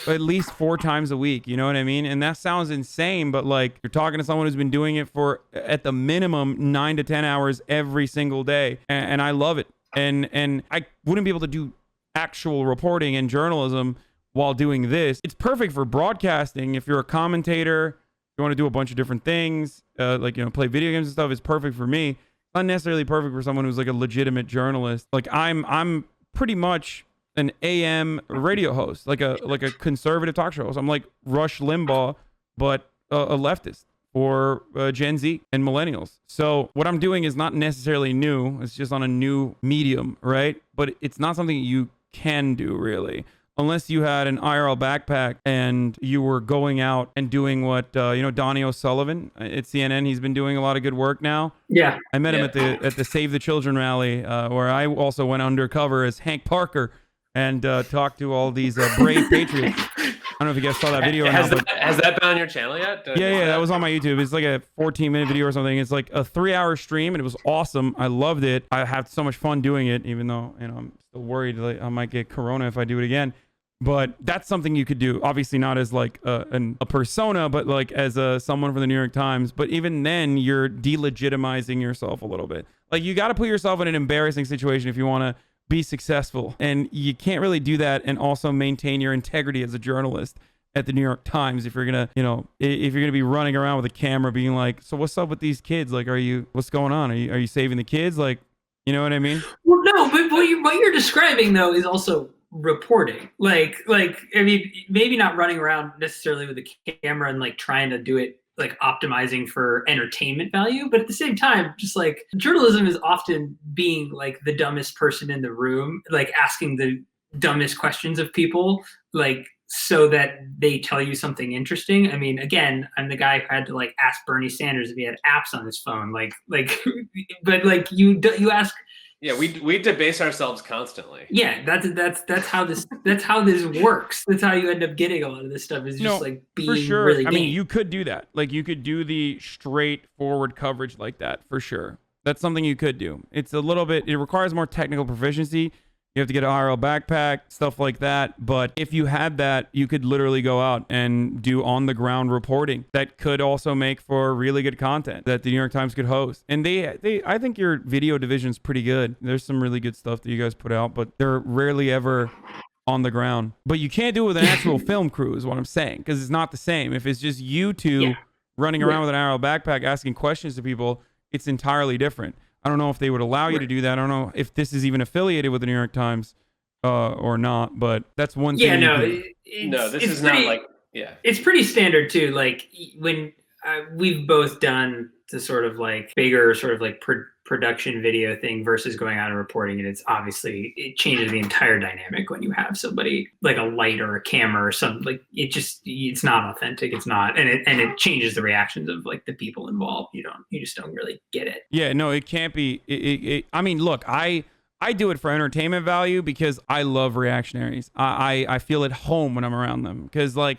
at least 4 times a week. You know what I mean? And that sounds insane, but like you're talking to someone who's been doing it for at the minimum 9 to 10 hours every single day. And I love it. And I wouldn't be able to do actual reporting and journalism while doing this. It's perfect for broadcasting. If you're a commentator, you want to do a bunch of different things, like, play video games and stuff, it's perfect for me. Not necessarily perfect for someone who's like a legitimate journalist. Like I'm pretty much an AM radio host, like a conservative talk show host. I'm like Rush Limbaugh, but a leftist for Gen Z and millennials. So what I'm doing is not necessarily new. It's just on a new medium, right? But it's not something you can do really. Unless you had an IRL backpack and you were going out and doing what Donnie O'Sullivan at CNN, he's been doing a lot of good work now. Yeah, I met him at the Save the Children rally, where I also went undercover as Hank Parker and talked to all these brave patriots. I don't know if you guys saw that video or not. Has that been on your channel yet? Yeah, that was on my YouTube. It's like a 14-minute video or something. It's like a 3-hour stream, and it was awesome. I loved it. I had so much fun doing it, even though I'm still worried like I might get corona if I do it again. But that's something you could do. Obviously not as like a persona, but like as someone from the New York Times. But even then, you're delegitimizing yourself a little bit. Like you got to put yourself in an embarrassing situation if you want to be successful. And you can't really do that and also maintain your integrity as a journalist at the New York Times if you're gonna, if you're gonna be running around with a camera being like, so what's up with these kids? Like, what's going on? Are you saving the kids? Like, you know what I mean? Well, no, but what you're describing though is also reporting. Like I mean, maybe not running around necessarily with a camera and like trying to do it like optimizing for entertainment value, but at the same time, just like journalism is often being like the dumbest person in the room, like asking the dumbest questions of people, like so that they tell you something interesting. I mean, again, I'm the guy who had to like ask Bernie Sanders if he had apps on his phone, like but like you ask. Yeah, we debase ourselves constantly. Yeah, that's how this works. That's how you end up getting a lot of this stuff is just like being for sure. really. I mean, you could do that. Like you could do the straightforward coverage like that for sure. That's something you could do. It's a little bit. It requires more technical proficiency. You have to get an IRL backpack, stuff like that. But if you had that, you could literally go out and do on-the-ground reporting. That could also make for really good content that the New York Times could host. And I think your video division's pretty good. There's some really good stuff that you guys put out, but they're rarely ever on the ground. But you can't do it with an actual film crew is what I'm saying, because it's not the same. If it's just you two running around with an IRL backpack asking questions to people, it's entirely different. I don't know if they would allow you to do that. I don't know if this is even affiliated with the New York Times or not, but that's one thing. Yeah, this is not like, it's pretty standard too. Like when we've both done the sort of like bigger sort of like production video thing versus going out and reporting it. It's obviously, it changes the entire dynamic when you have somebody like a light or a camera or something. Like it's not authentic. It's not, and it changes the reactions of like the people involved. You just don't really get it. Yeah, no, it can't be. I mean, look, I do it for entertainment value because I love reactionaries. I feel at home when I'm around them because like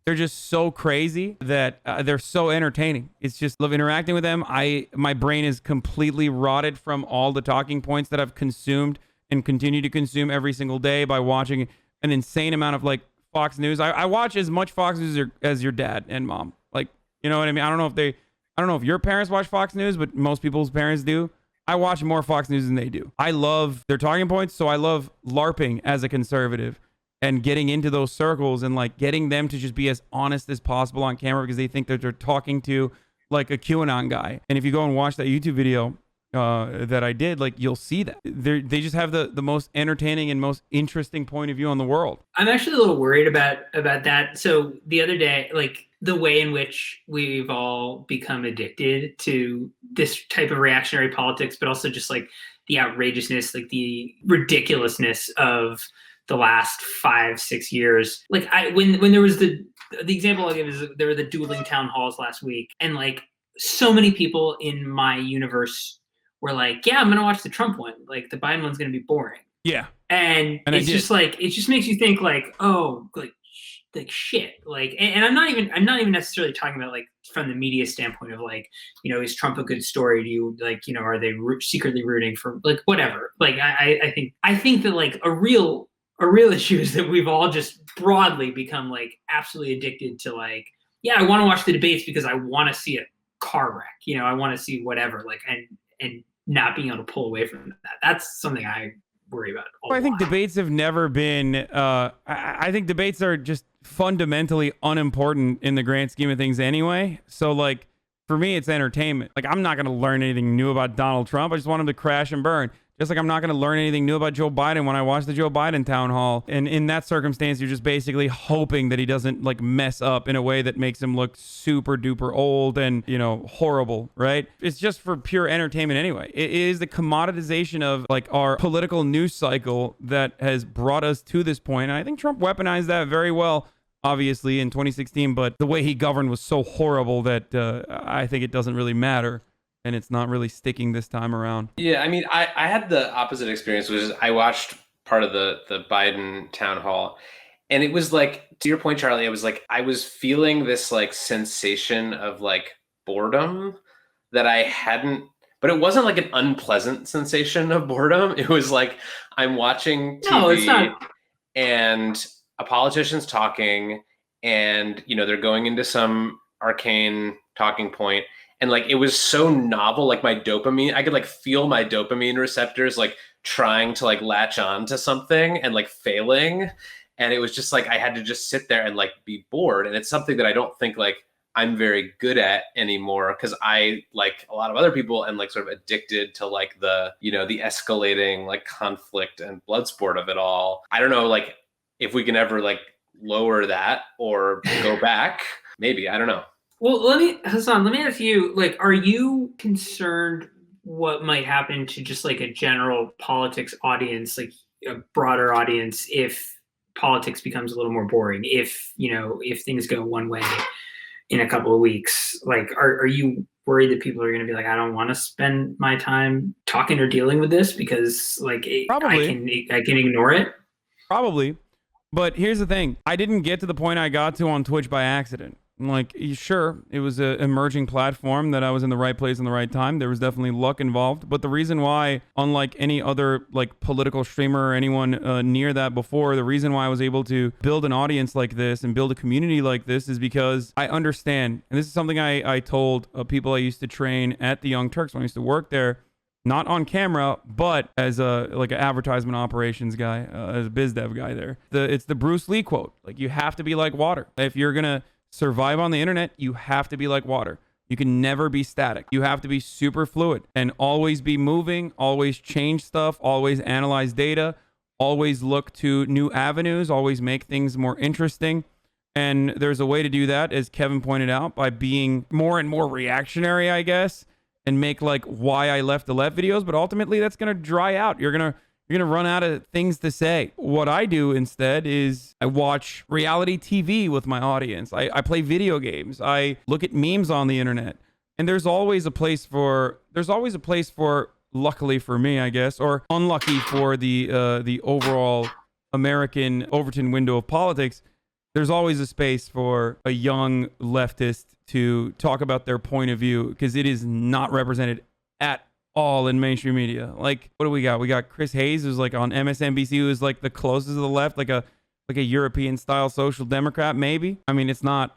they're just so crazy that they're so entertaining. It's just love interacting with them. My brain is completely rotted from all the talking points that I've consumed and continue to consume every single day by watching an insane amount of like Fox News. I watch as much Fox News as your dad and mom. Like, you know what I mean? I don't know if your parents watch Fox News, but most people's parents do. I watch more Fox News than they do. I love their talking points, so I love LARPing as a conservative and getting into those circles and like getting them to just be as honest as possible on camera because they think that they're talking to like a QAnon guy. And if you go and watch that YouTube video that I did, like you'll see that they just have the most entertaining and most interesting point of view on the world. I'm actually a little worried about that. So the other day, like the way in which we've all become addicted to this type of reactionary politics, but also just like the outrageousness, like the ridiculousness of the last 5-6 years. Like when there was the example I'll give is there were the dueling town halls last week, and like so many people in my universe were like, yeah, I'm going to watch the Trump one. Like the Biden one's going to be boring. Yeah. And it's just like, it just makes you think like, oh, like shit. Like, and I'm not even necessarily talking about like from the media standpoint of like, you know, is Trump a good story? Do you like, you know, are they secretly rooting for like whatever? Like, I think that like a real issue is that we've all just broadly become like absolutely addicted to like, yeah, I want to watch the debates because I want to see a car wreck. You know, I want to see whatever, like, and not being able to pull away from that. That's something I worry about. I think debates have never been, I think debates are just fundamentally unimportant in the grand scheme of things anyway. So like, for me, it's entertainment. Like, I'm not going to learn anything new about Donald Trump. I just want him to crash and burn. Just like I'm not going to learn anything new about Joe Biden when I watch the Joe Biden town hall. And in that circumstance, you're just basically hoping that he doesn't like mess up in a way that makes him look super duper old and, you know, horrible, right? It's just for pure entertainment anyway. It is the commoditization of like our political news cycle that has brought us to this point. And I think Trump weaponized that very well, obviously, in 2016. But the way he governed was so horrible that I think it doesn't really matter. And it's not really sticking this time around. Yeah, I mean, I had the opposite experience, which is I watched part of the Biden town hall, and it was like, to your point, Charlie, I was feeling this like sensation of like boredom that I hadn't, but it wasn't like an unpleasant sensation of boredom. It was like I'm watching TV. No, it's not. And a politician's talking, and you know they're going into some arcane talking point. And like, it was so novel, like my dopamine, I could like feel my dopamine receptors, like trying to like latch on to something and like failing. And it was just like, I had to just sit there and like be bored. And it's something that I don't think like I'm very good at anymore. Cause I, like a lot of other people, am like sort of addicted to like the, you know, the escalating like conflict and blood sport of it all. I don't know, like if we can ever like lower that or go back, maybe, I don't know. Well, Hasan, let me ask you, like, are you concerned what might happen to just like a general politics audience, like a broader audience, if politics becomes a little more boring, if, you know, if things go one way in a couple of weeks? Like, are you worried that people are going to be like, I don't want to spend my time talking or dealing with this because like I can ignore it? Probably. But here's the thing. I didn't get to the point I got to on Twitch by accident. Like, sure, it was an emerging platform that I was in the right place in the right time. There was definitely luck involved. But the reason why, unlike any other like political streamer or anyone near that before, the reason why I was able to build an audience like this and build a community like this is because I understand. And this is something I told people I used to train at the Young Turks when I used to work there. Not on camera, but as a like an advertisement operations guy, as a biz dev guy there. It's the Bruce Lee quote. Like, you have to be like water. If you're going to survive on the internet, you have to be like water. You can never be static. You have to be super fluid and always be moving, always change stuff, always analyze data, always look to new avenues, always make things more interesting. And there's a way to do that, as Kevin pointed out, by being more and more reactionary, I guess, and make like why I left the left videos. But ultimately, that's going to dry out. You're going to run out of things to say. What I do instead is I watch reality TV with my audience. I play video games. I look at memes on the internet. And there's always a place for, luckily for me, I guess, or unlucky for the overall American Overton window of politics, there's always a space for a young leftist to talk about their point of view, because it is not represented at all in mainstream media. Like, what do we got? We got Chris Hayes, who's like on MSNBC, who's like the closest to the left, like a European style social democrat, maybe. I mean, it's not,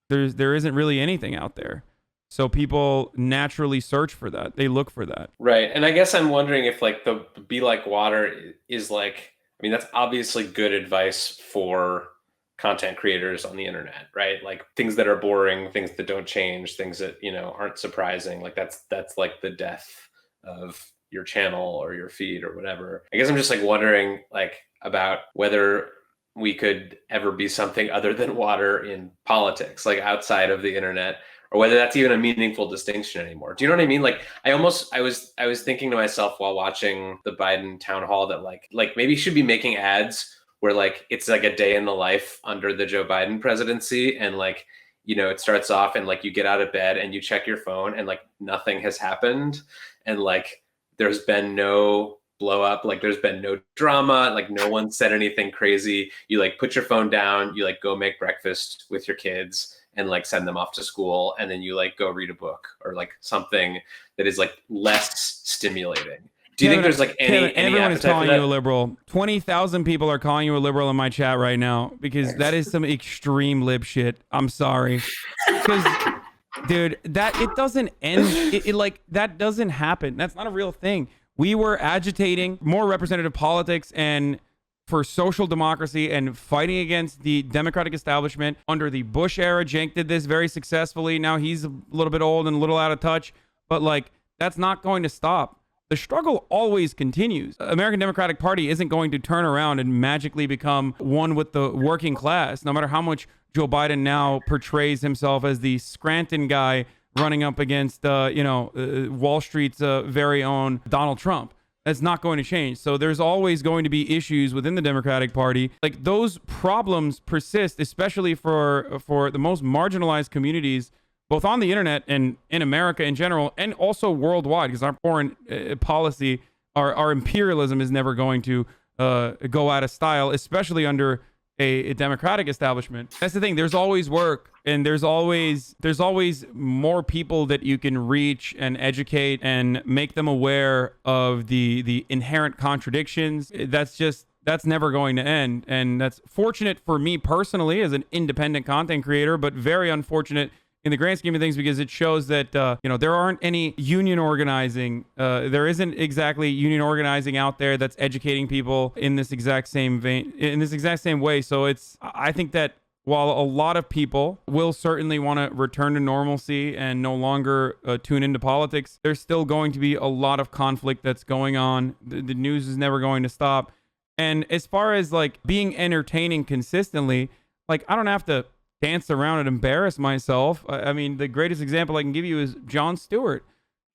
there isn't really anything out there. So people naturally search for that. They look for that. Right. And I guess I'm wondering if like the be like water is like, I mean, that's obviously good advice for content creators on the internet, right? Like things that are boring, things that don't change, things that, aren't surprising. Like that's like the death of your channel or your feed or whatever. I guess I'm just like wondering like about whether we could ever be something other than water in politics, like outside of the internet, or whether that's even a meaningful distinction anymore. Do you know what I mean? Like I was thinking to myself while watching the Biden town hall that like maybe you should be making ads where like it's like a day in the life under the Joe Biden presidency, and like, it starts off and like you get out of bed and you check your phone and like nothing has happened, and like there's been no blow up, like there's been no drama, like no one said anything crazy. You like put your phone down, you like go make breakfast with your kids and like send them off to school, and then you like go read a book or like something that is like less stimulating. Do you think there's like any everyone is appetite calling for that? you a liberal? 20,000 people are calling you a liberal in my chat right now because that is some extreme lib shit. I'm sorry. Because dude, that it doesn't end. It like that doesn't happen. That's not a real thing. We were agitating more representative politics and for social democracy and fighting against the Democratic establishment under the Bush era. Cenk did this very successfully. Now he's a little bit old and a little out of touch, but like that's not going to stop. The struggle always continues. American Democratic Party isn't going to turn around and magically become one with the working class, no matter how much Joe Biden now portrays himself as the Scranton guy running up against, Wall Street's very own Donald Trump. That's not going to change. So there's always going to be issues within the Democratic Party. Like those problems persist, especially for the most marginalized communities, both on the internet and in America in general, and also worldwide, because our foreign policy, our imperialism is never going to go out of style, especially under a democratic establishment. That's the thing. There's always work, and there's always more people that you can reach and educate and make them aware of the inherent contradictions. That's never going to end, and that's fortunate for me personally as an independent content creator, but very unfortunate in the grand scheme of things, because it shows that there aren't any union organizing. There isn't exactly union organizing out there that's educating people in this exact same vein, in this exact same way. So I think that while a lot of people will certainly want to return to normalcy and no longer tune into politics, there's still going to be a lot of conflict that's going on. The news is never going to stop. And as far as like being entertaining consistently, like I don't have to dance around and embarrass myself. I mean, the greatest example I can give you is Jon Stewart.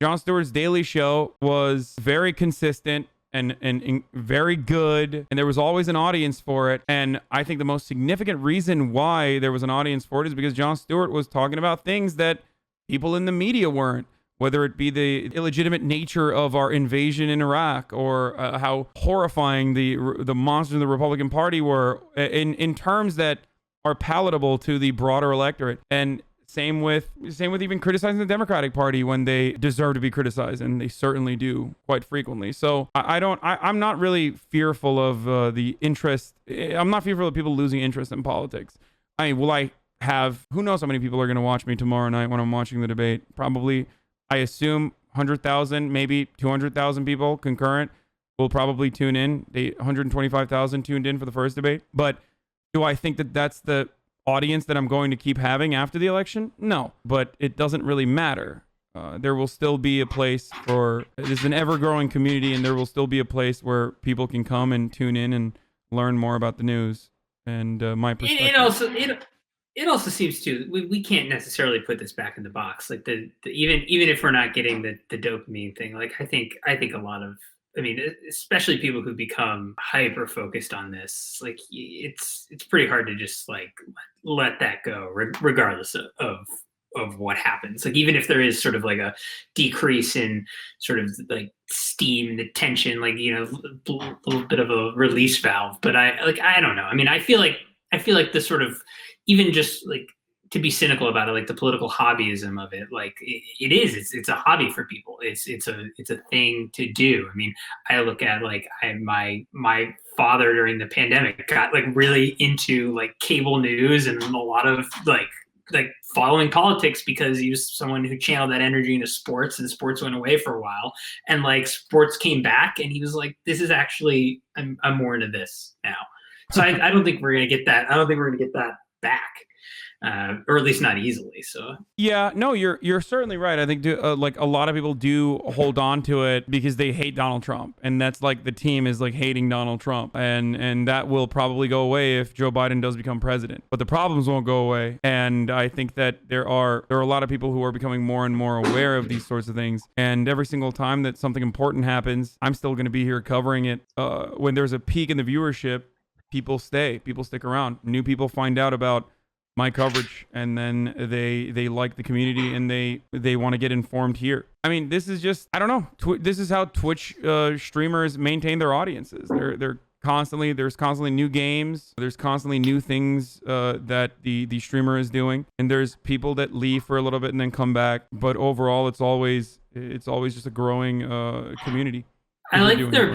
Jon Stewart's Daily Show was very consistent and very good, and there was always an audience for it. And I think the most significant reason why there was an audience for it is because Jon Stewart was talking about things that people in the media weren't, whether it be the illegitimate nature of our invasion in Iraq, or how horrifying the monsters of the Republican Party were in terms that are palatable to the broader electorate. And same with even criticizing the Democratic Party when they deserve to be criticized, and they certainly do quite frequently. So I'm not really fearful of the interest. I'm not fearful of people losing interest in politics. I mean, who knows how many people are going to watch me tomorrow night when I'm watching the debate? Probably, I assume 100,000, maybe 200,000 people concurrent will probably tune in. 125,000 tuned in for the first debate. But do I think that that's the audience that I'm going to keep having after the election? No, but it doesn't really matter. There will still be a place for, there's an ever-growing community, and there will still be a place where people can come and tune in and learn more about the news and my perspective. It also seems too, we can't necessarily put this back in the box. Like even if we're not getting the dopamine thing, like I think a lot of, I mean, especially people who become hyper focused on this, like it's pretty hard to just like let that go, regardless of what happens. Like even if there is sort of like a decrease in sort of like steam, the tension, like a little bit of a release valve. But I don't know. I mean, I feel like the sort of, even just like, to be cynical about it, like the political hobbyism of it, like it's a hobby for people. It's a thing to do. I mean, I look at like my father during the pandemic got like really into like cable news and a lot of like like following politics because he was someone who channeled that energy into sports, and sports went away for a while, and like sports came back, and he was like, this is actually, I'm more into this now. So I don't think we're gonna get that. I don't think we're gonna get that back. Or at least not easily. So yeah, no, you're certainly right. I think like a lot of people do hold on to it because they hate Donald Trump, and that's like the team is like hating Donald Trump, and that will probably go away if Joe Biden does become president. But the problems won't go away, and I think that there are a lot of people who are becoming more and more aware of these sorts of things. And every single time that something important happens, I'm still going to be here covering it. When there's a peak in the viewership, people stick around. New people find out about my coverage, and then they like the community, and they want to get informed here. I mean, this is just, I don't know. This is how Twitch streamers maintain their audiences. There's constantly new games. There's constantly new things that the streamer is doing, and there's people that leave for a little bit and then come back. But overall, it's always just a growing community. I like that there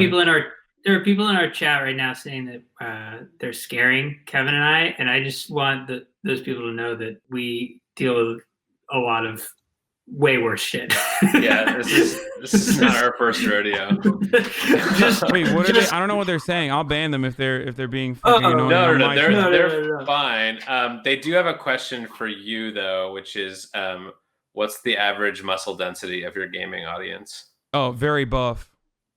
are people in our chat right now saying that they're scaring Kevin and I just want those people to know that we deal with a lot of way worse shit. Yeah, this is not our first rodeo. Wait, what are they? I don't know what they're saying. I'll ban them if they're being fucking annoying. No, they're fine. They do have a question for you though, which is, what's the average muscle density of your gaming audience? Oh, very buff.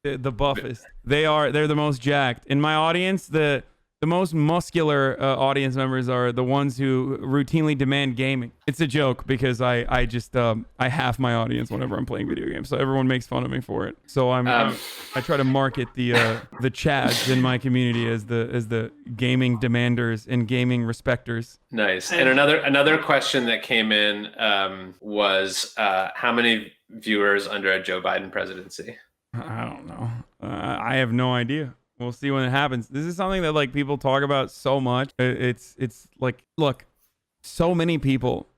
The buffest. They're the most jacked. In my audience, the most muscular audience members are the ones who routinely demand gaming. It's a joke because I just I half my audience whenever I'm playing video games, so everyone makes fun of me for it. So I try to market the chads in my community as the gaming demanders and gaming respecters. Nice. And another question that came in was how many viewers under a Joe Biden presidency? I don't know. I have no idea. We'll see when it happens. This is something that like people talk about so much. It's like, look, so many people.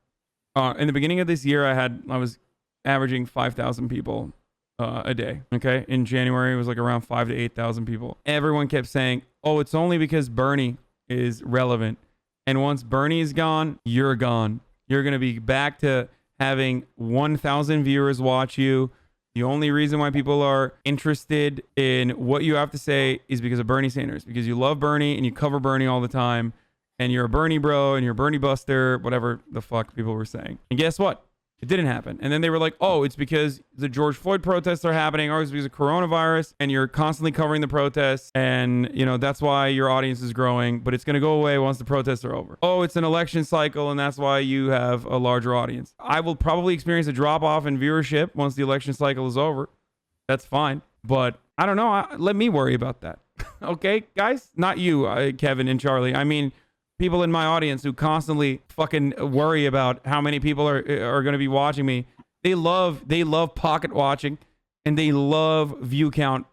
In the beginning of this year, I was averaging 5,000 people a day. Okay, in January it was like around 5,000 to 8,000 people. Everyone kept saying, "Oh, it's only because Bernie is relevant." And once Bernie is gone, you're gone. You're gonna be back to having 1,000 viewers watch you. The only reason why people are interested in what you have to say is because of Bernie Sanders, because you love Bernie and you cover Bernie all the time, and you're a Bernie bro and you're a Bernie buster, whatever the fuck people were saying. And guess what? It didn't happen. And then they were like, oh, it's because the George Floyd protests are happening, or it's because of coronavirus, and you're constantly covering the protests, and that's why your audience is growing, but it's going to go away once the protests are over. Oh, it's an election cycle, and that's why you have a larger audience. I will probably experience a drop off in viewership once the election cycle is over. That's fine. But I don't know. Let me worry about that. Okay, guys? Not you, Kevin and Charlie. I mean, people in my audience who constantly fucking worry about how many people are going to be watching me. They love pocket watching, and they love view count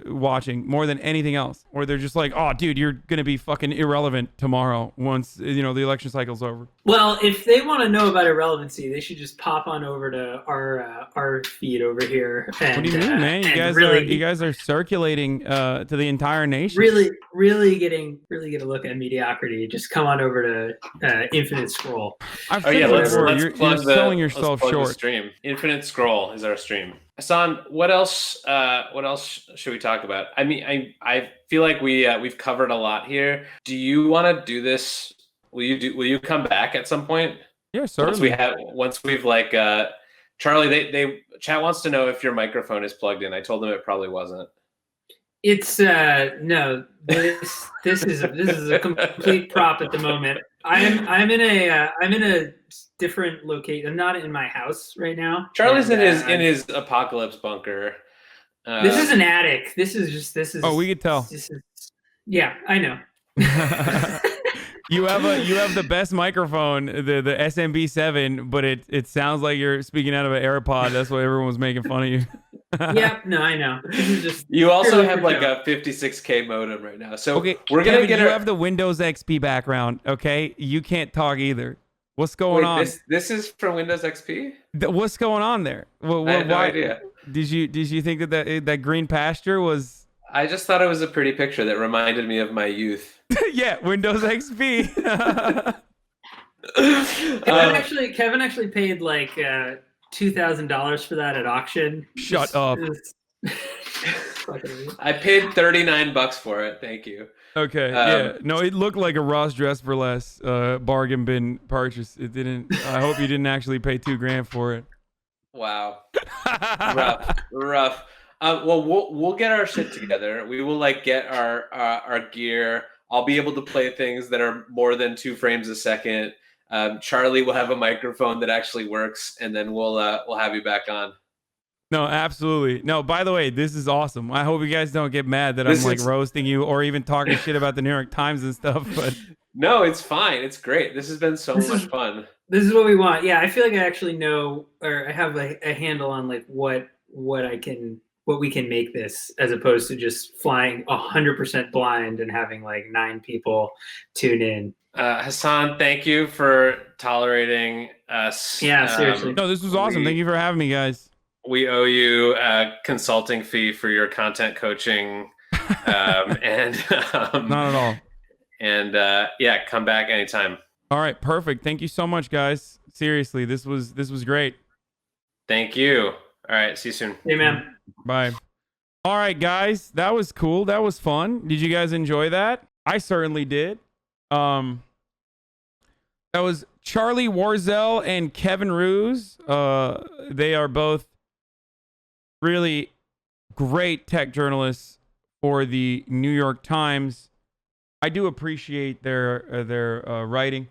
watching more than anything else. Or they're just like, oh, dude, you're going to be fucking irrelevant tomorrow once the election cycle's over. Well, if they want to know about irrelevancy, they should just pop on over to our feed over here. And, what do you mean, man? You guys are circulating to the entire nation. Really get a look at mediocrity. Just come on over to Infinite Scroll. Let's you're selling yourself short. The stream. Infinite Scroll is our stream. Hasan, what else should we talk about? I mean, I feel like we've covered a lot here. Do you want to do this? Will you come back at some point? Yeah, certainly. Once we've like Charlie, they chat wants to know if your microphone is plugged in. I told them it probably wasn't. It's no. This is a complete prop at the moment. I'm in a different location. I'm not in my house right now. Charlie's in his apocalypse bunker. This is an attic. This is. Oh, we could tell. Yeah, I know. You have the best microphone, the SMB7, but it sounds like you're speaking out of an AirPod. That's why everyone was making fun of you. Yeah, no, I know. You also have like a 56K modem right now. So okay, we're gonna you have the Windows XP background. Okay, you can't talk either. What's going on? This is from Windows XP. What's going on there? I had no idea. Did you think that green pasture was? I just thought it was a pretty picture that reminded me of my youth. Yeah, Windows XP. Kevin actually paid like $2,000 for that at auction. Shut up. I paid $39 for it. Thank you. Okay. Yeah. No, it looked like a Ross Dress for Less bargain bin purchase. It didn't. I hope you didn't actually pay $2,000 for it. Wow. Rough. Well, we'll get our shit together. We will like get our gear. I'll be able to play things that are more than 2 frames a second. Charlie will have a microphone that actually works, and then we'll have you back on. No, absolutely. No, by the way, this is awesome. I hope you guys don't get mad that I'm like roasting you or even talking shit about the New York Times and stuff. But no, it's fine. It's great. This has been so much fun. This is what we want. Yeah, I feel like I actually know, or I have a handle on like what we can make this, as opposed to just flying 100% blind and having like 9 people tune in. Hasan, thank you for tolerating us. Yeah, seriously. No, this was awesome. Thank you for having me, guys. We owe you a consulting fee for your content coaching, and not at all. And yeah, come back anytime. All right, perfect. Thank you so much, guys. Seriously, this was great. Thank you. All right, see you soon. Hey, man. Bye. All right, guys, that was cool. That was fun. Did you guys enjoy that? I certainly did. That was Charlie Warzel and Kevin Roose. They are both really great tech journalists for the New York Times. I do appreciate their writing.